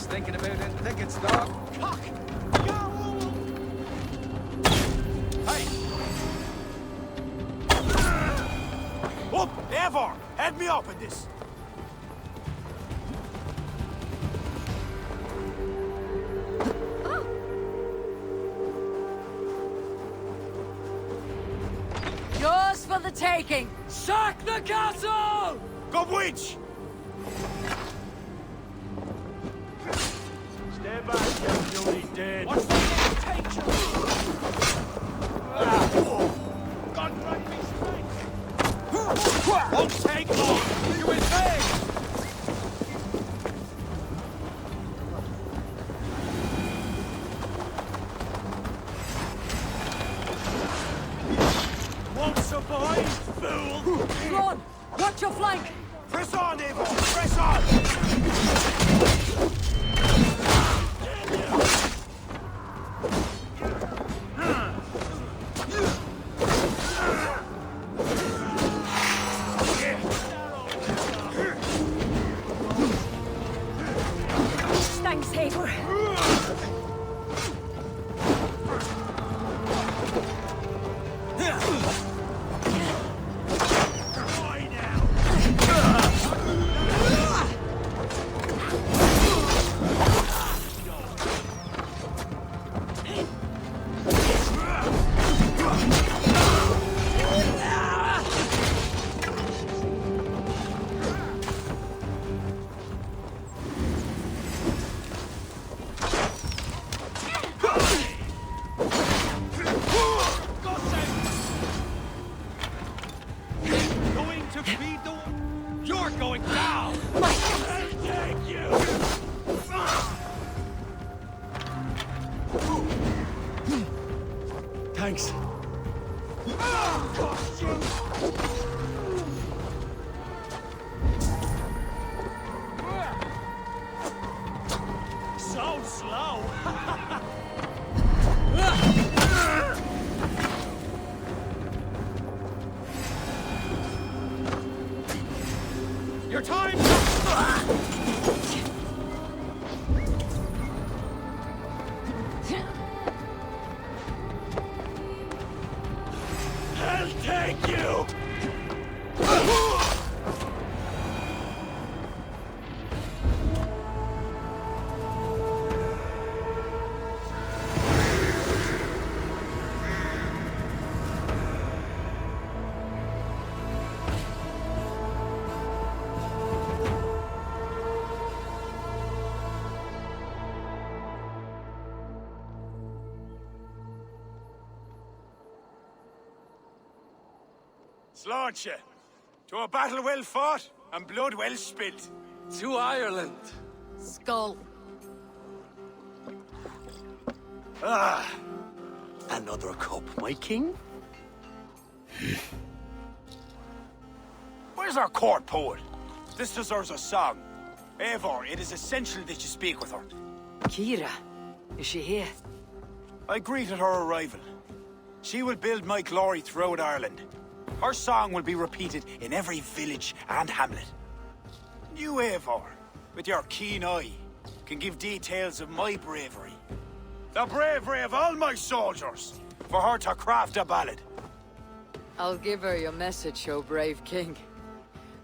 Thinking about it, tickets, dog. Cock! Hey! Up, Eivor! Head me up in this! Yours for the taking! Sack the castle! Go witch! Stand back, you bloody dead! What's the name? Take you! God grant me strength! Won't take long! You will pay! Won't survive, fool! Flawn, watch your flank! Press on, Eivor! Press on! Thanks, Eivor. Going to feed the... You're going down! Thank you! Thanks. So slow! Your time! I'll take you! Slaunch to a battle well fought and blood well spilt. To Ireland. Skull. Ah! Another cup, my king? Where's our court poet? This deserves a song. Eivor, it is essential that you speak with her. Kira, is she here? I greeted her arrival. She will build my glory throughout Ireland. Her song will be repeated in every village and hamlet. You, Eivor, with your keen eye, can give details of my bravery. The bravery of all my soldiers, for her to craft a ballad. I'll give her your message, O brave king.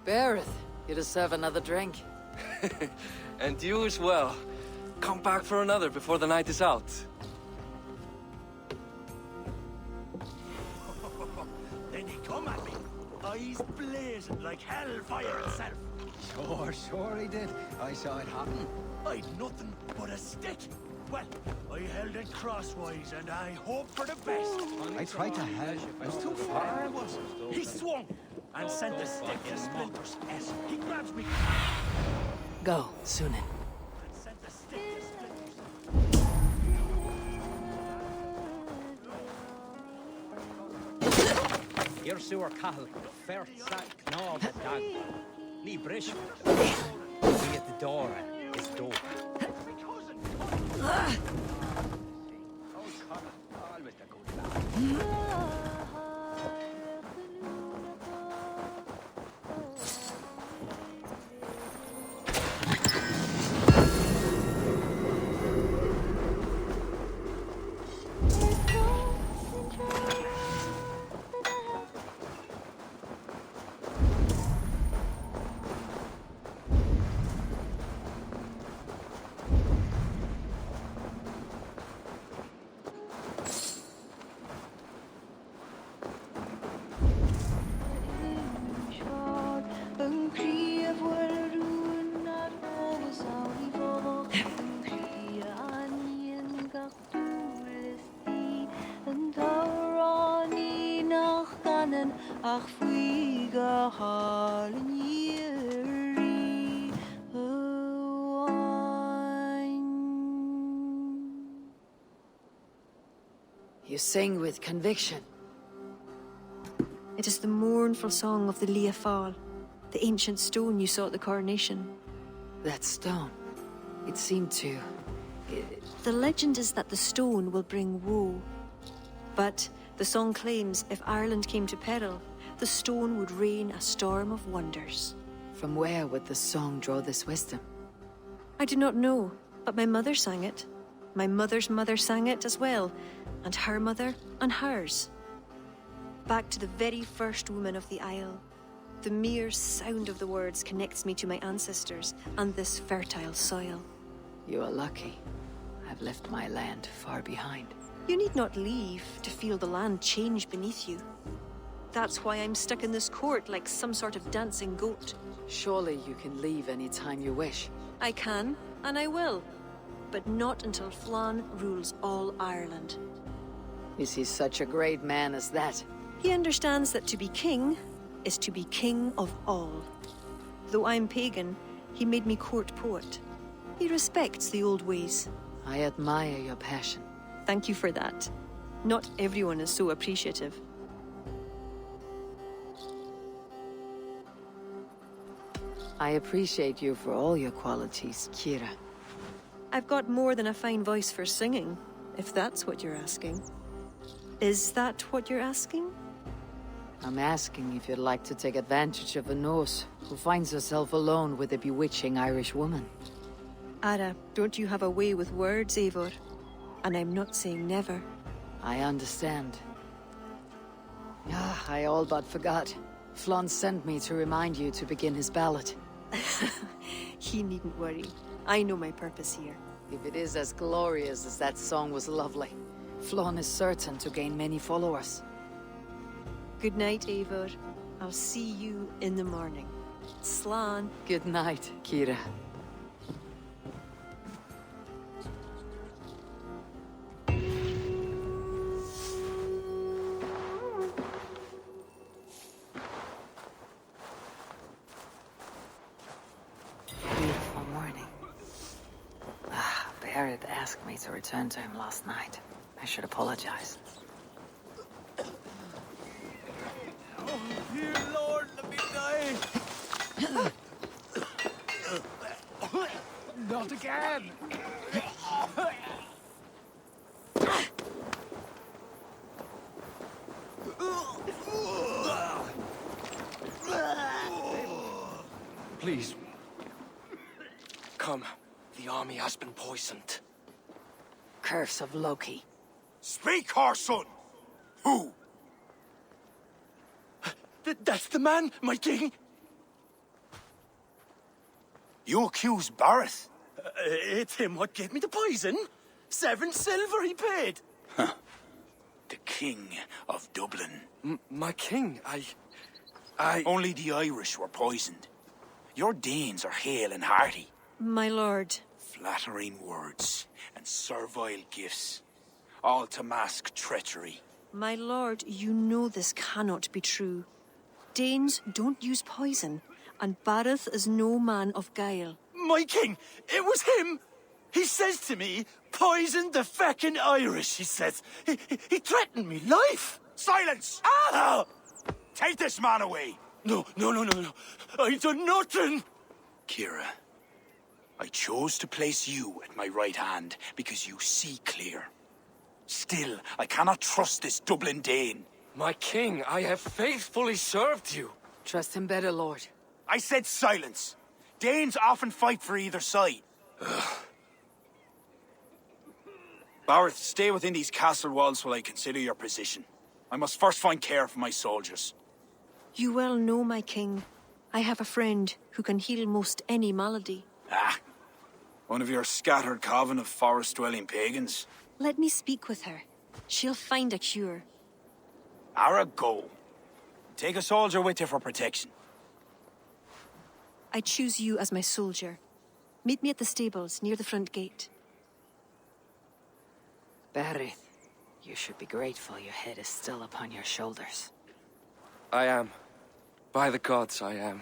Beareth, you deserve another drink. And you as well. Come back for another before the night is out. Then he come at me, eyes blazing like hellfire itself. Sure he did. I saw it happen. I'd nothing but a stick. Well, I held it crosswise and I hoped for the best. I tried to help. I was too far. He swung and sent the stick to splinters. He grabs me. Go, Sunan. And sent the stick to splinters. Your sewer cattle, fair sack, no, but dog. Lee Brish. Be at the door, his door. Ach fwyga halen You sing with conviction. It is the mournful song of the Liafal, the ancient stone you saw at the coronation. That stone. It seemed to... The legend is that the stone will bring woe. But the song claims if Ireland came to peril, the stone would rain a storm of wonders. From where would the song draw this wisdom? I do not know, but my mother sang it. My mother's mother sang it as well, and her mother and hers. Back to the very first woman of the Isle. The mere sound of the words connects me to my ancestors and this fertile soil. You are lucky. I've left my land far behind. You need not leave to feel the land change beneath you. That's why I'm stuck in this court like some sort of dancing goat. Surely you can leave any time you wish. I can, and I will. But not until Flann rules all Ireland. Is he such a great man as that? He understands that to be king is to be king of all. Though I'm pagan, he made me court poet. He respects the old ways. I admire your passion. Thank you for that. Not everyone is so appreciative. I appreciate you for all your qualities, Kira. I've got more than a fine voice for singing, if that's what you're asking. Is that what you're asking? I'm asking if you'd like to take advantage of a Norse who finds herself alone with a bewitching Irish woman. Ara, don't you have a way with words, Eivor? And I'm not saying never. I understand. Ah, I all but forgot. Flann sent me to remind you to begin his ballad. He needn't worry. I know my purpose here. If it is as glorious as that song was lovely, Flann is certain to gain many followers. Good night, Eivor. I'll see you in the morning. Slán. Good night, Kira. Gareth asked me to return to him last night. I should apologize. Oh, dear Lord, let me die. Not again. Please. Come. The army has been poisoned. Curse of Loki. Speak, our son! Who? That's the man, my king! You accuse Bareth? It's him what gave me the poison. 7 silver he paid. Huh. The King of Dublin. My king, I... Only the Irish were poisoned. Your Danes are hale and hearty. My lord. Flattering words and servile gifts, all to mask treachery. My lord, you know this cannot be true. Danes don't use poison, and Bareth is no man of guile. My king, it was him! He says to me, poison the feckin' Irish, he says. He threatened me life! Silence! Ah! Take this man away! No. I done nothing! Kira, I chose to place you at my right hand because you see clear. Still, I cannot trust this Dublin Dane. My king, I have faithfully served you. Trust him better, Lord. I said silence. Danes often fight for either side. Bareth, stay within these castle walls while I consider your position. I must first find care for my soldiers. You well know, my king. I have a friend who can heal most any malady. Ah, one of your scattered coven of forest-dwelling pagans. Let me speak with her. She'll find a cure. Ara, go. Take a soldier with you for protection. I choose you as my soldier. Meet me at the stables near the front gate. Bareth, you should be grateful your head is still upon your shoulders. I am. By the gods, I am.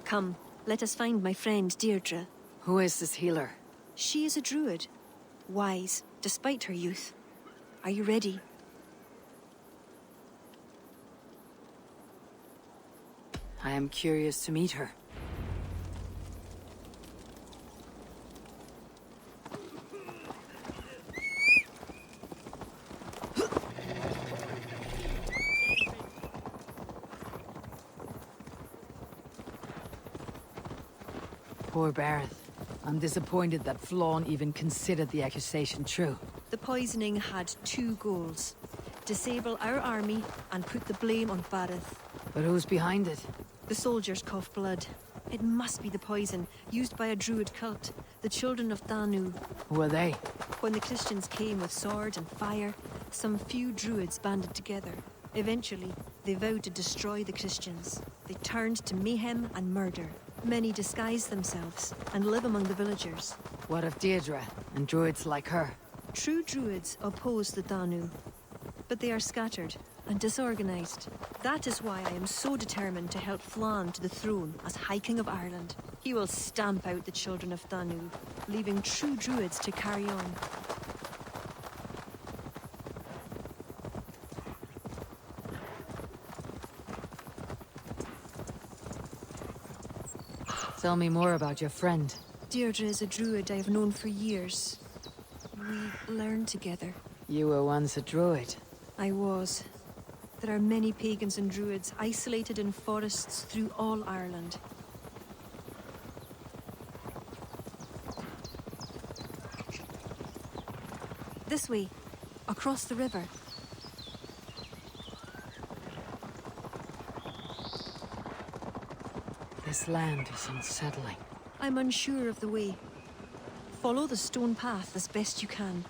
Come, let us find my friend Deirdre. Who is this healer? She is a druid. Wise, despite her youth. Are you ready? I am curious to meet her. Poor Bareth. I'm disappointed that Flawn even considered the accusation true. The poisoning had 2 goals. Disable our army and put the blame on Bareth. But who's behind it? The soldiers cough blood. It must be the poison, used by a druid cult, the children of Danu. Who are they? When the Christians came with sword and fire, some few druids banded together. Eventually, they vowed to destroy the Christians. They turned to mayhem and murder. Many disguise themselves and live among the villagers. What of Deirdre and druids like her? True druids oppose the Danu, but they are scattered and disorganized. That is why I am so determined to help Flann to the throne as High King of Ireland. He will stamp out the children of Danu, leaving true druids to carry on. Tell me more about your friend. Deirdre is a druid I have known for years. We learned together. You were once a druid. I was. There are many pagans and druids isolated in forests through all Ireland. This way, across the river. This land is unsettling. I'm unsure of the way. Follow the stone path as best you can.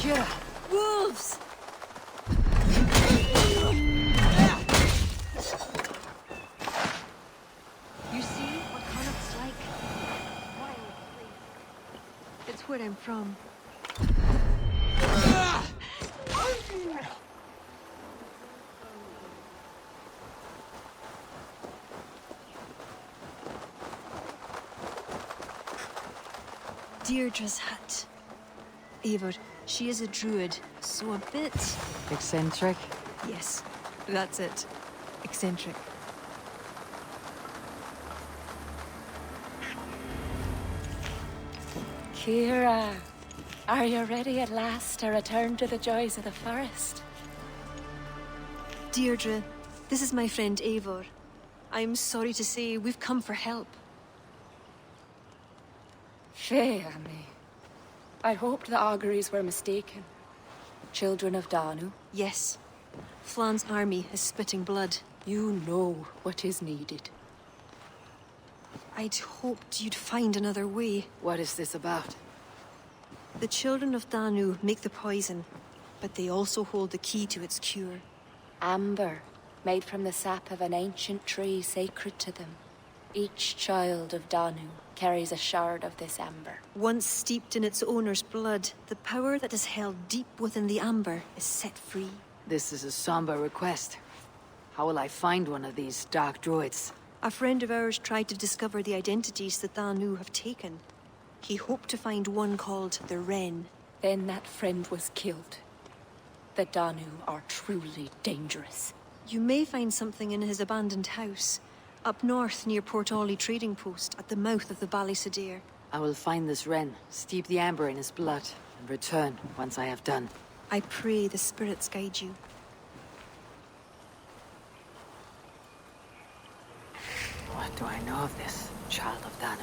Kira! Wolves! You see what Connacht's like? Wild place. It's where I'm from. Deirdre's hut. Eivor, she is a druid, so a bit... Eccentric? Yes, that's it. Eccentric. Kira, are you ready at last to return to the joys of the forest? Deirdre, this is my friend Eivor. I'm sorry to say we've come for help. Fear me. I hoped the auguries were mistaken. Children of Danu? Yes. Flan's army is spitting blood. You know what is needed. I'd hoped you'd find another way. What is this about? The children of Danu make the poison, but they also hold the key to its cure. Amber, made from the sap of an ancient tree sacred to them. Each child of Danu carries a shard of this amber. Once steeped in its owner's blood, the power that is held deep within the amber is set free. This is a somber request. How will I find one of these dark druids? A friend of ours tried to discover the identities the Danu have taken. He hoped to find one called the Wren. Then that friend was killed. The Danu are truly dangerous. You may find something in his abandoned house. Up north near Port Ollie trading post at the mouth of the Ballysadare. I will find this Wren, steep the amber in his blood, and return once I have done. I pray the spirits guide you. What do I know of this, child of Danu?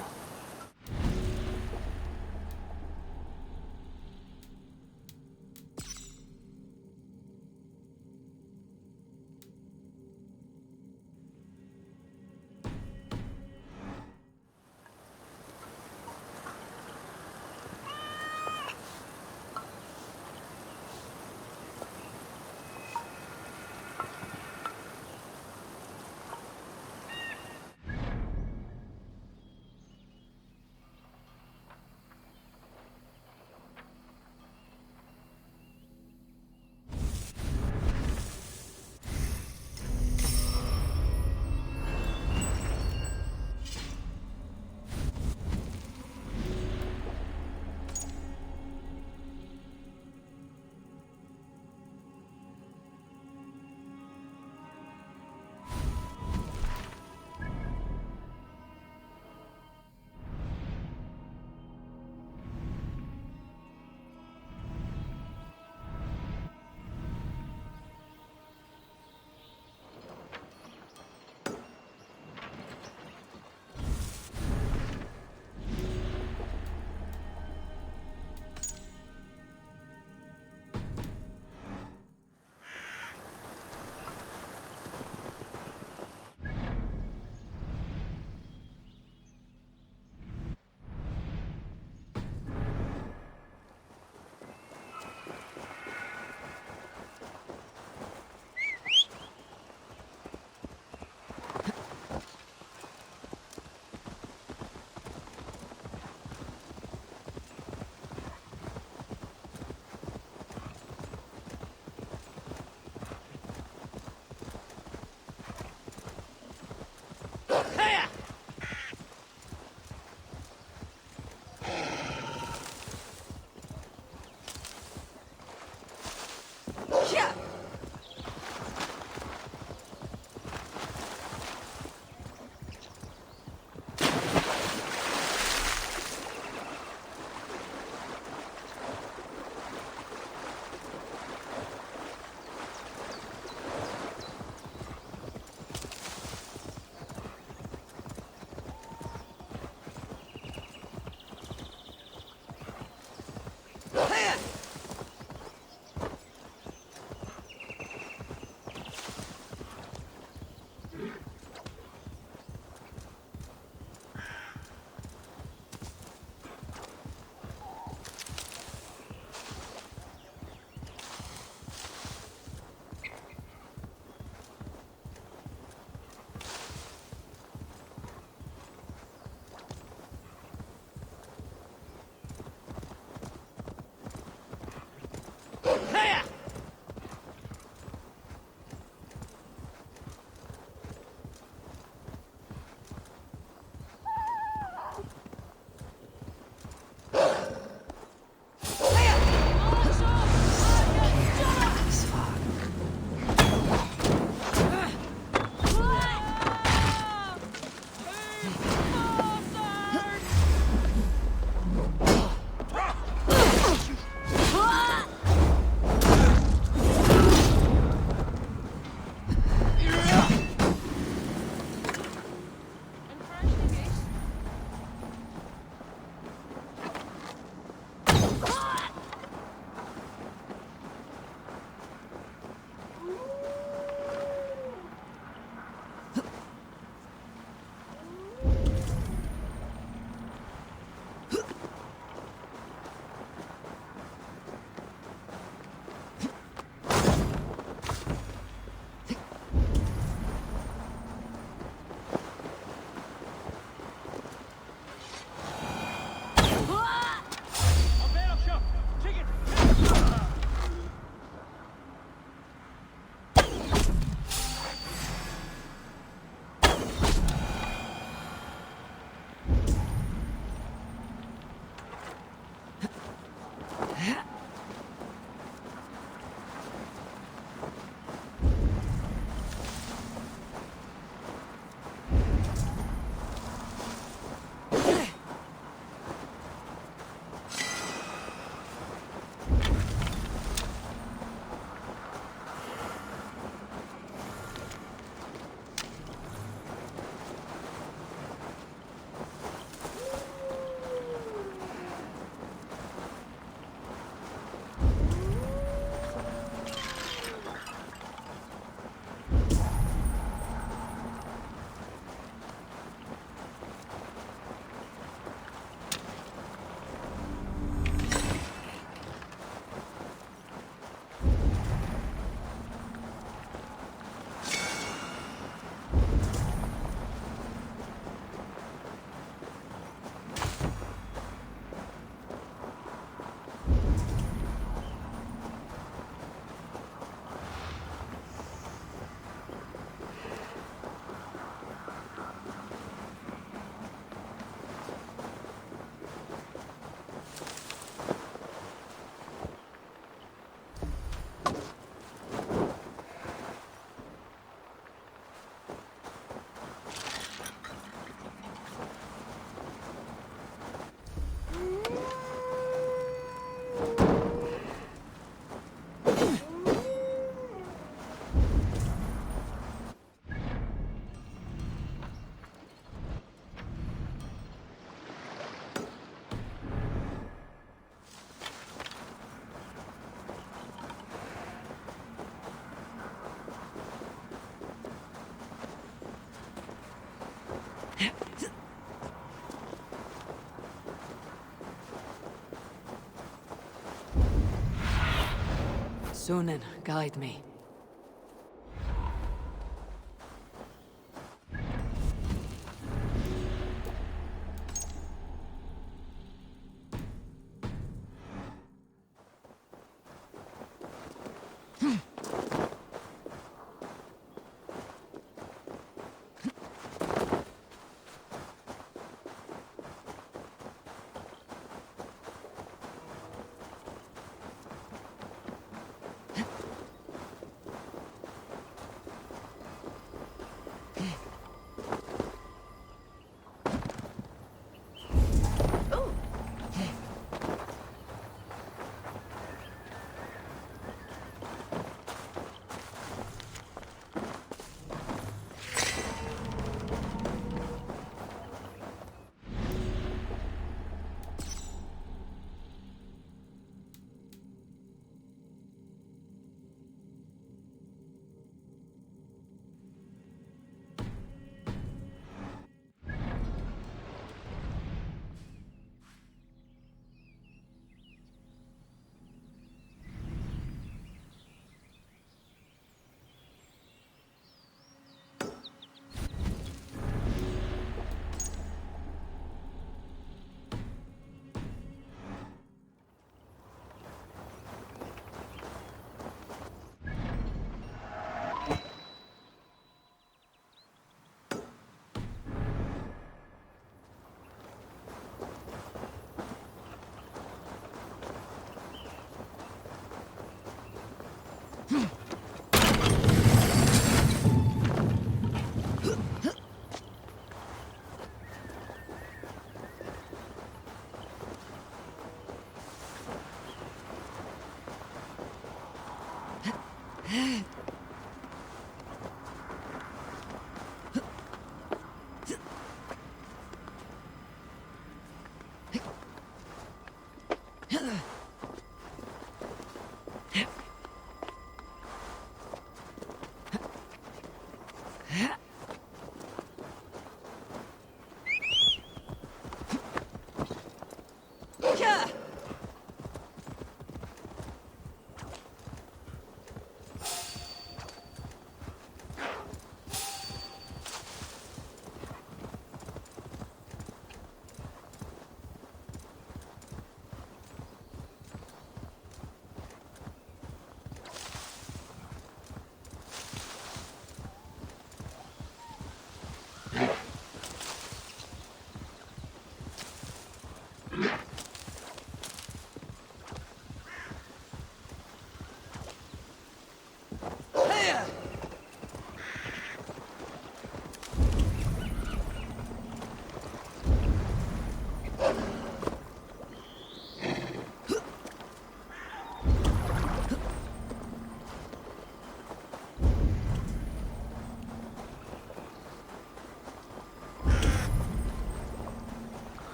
Sunan, guide me.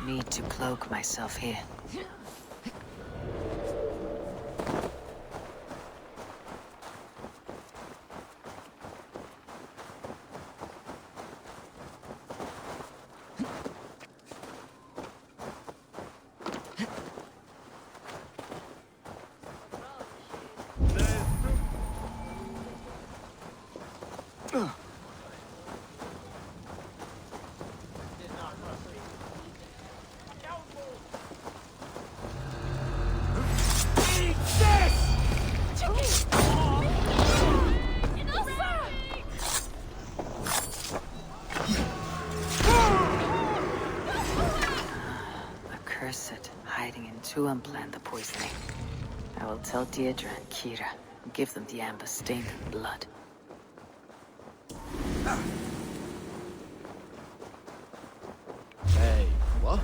Need to cloak myself here. Accursed, hiding in Tuam planned the poisoning. I will tell Deirdre and Kira and give them the amber stained in blood. Hey, what?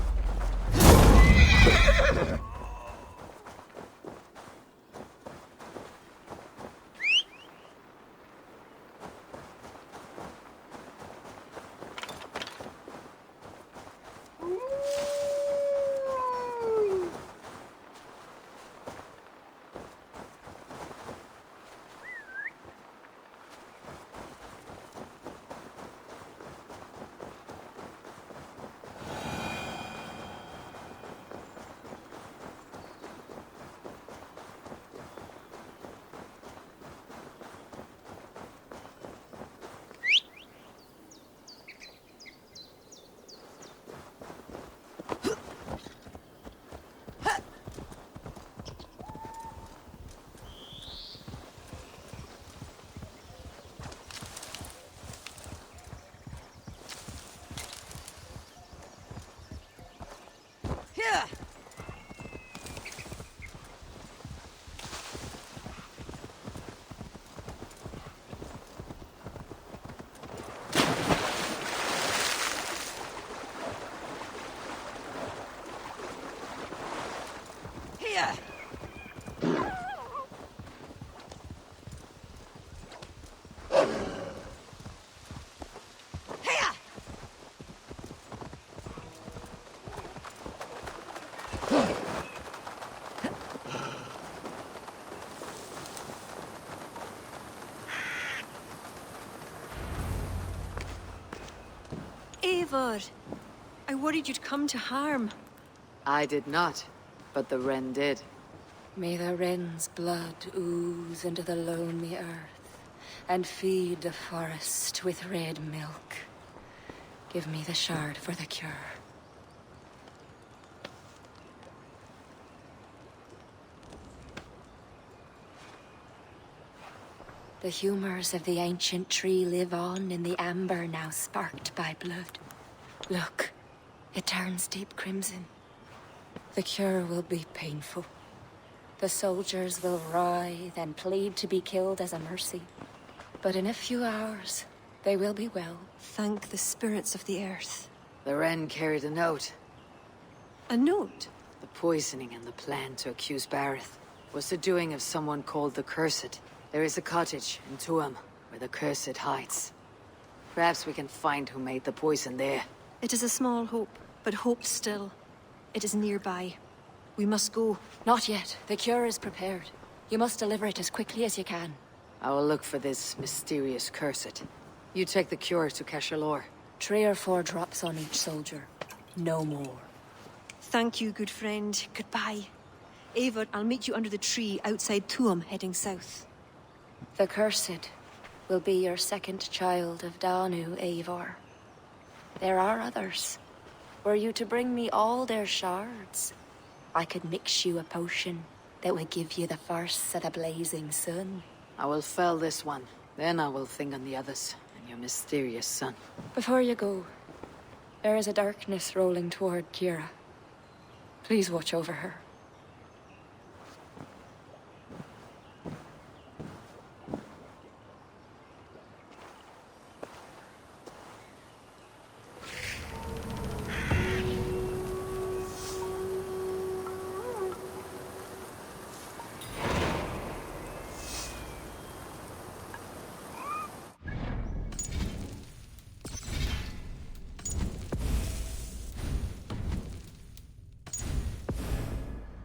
Hiya! Eivor, I worried you'd come to harm. I did not, but the wren did. May the wren's blood ooze into the lonely earth and feed the forest with red milk. Give me the shard for the cure. The humors of the ancient tree live on in the amber now sparked by blood. Look, it turns deep crimson. The cure will be painful. The soldiers will writhe and plead to be killed as a mercy. But in a few hours, they will be well. Thank the spirits of the earth. The wren carried a note. A note? The poisoning and the plan to accuse Bareth was the doing of someone called the Cursed. There is a cottage in Tuam where the Cursed hides. Perhaps we can find who made the poison there. It is a small hope, but hope still. It is nearby. We must go. Not yet. The cure is prepared. You must deliver it as quickly as you can. I will look for this mysterious Cursed. You take the cure to Cashalor. 3 or 4 drops on each soldier. No more. Thank you, good friend. Goodbye. Eivor, I'll meet you under the tree outside Tuam, heading south. The Cursed will be your second child of Danu, Eivor. There are others. Were you to bring me all their shards, I could mix you a potion that would give you the force of the blazing sun. I will fell this one. Then I will think on the others and your mysterious son. Before you go, there is a darkness rolling toward Kira. Please watch over her.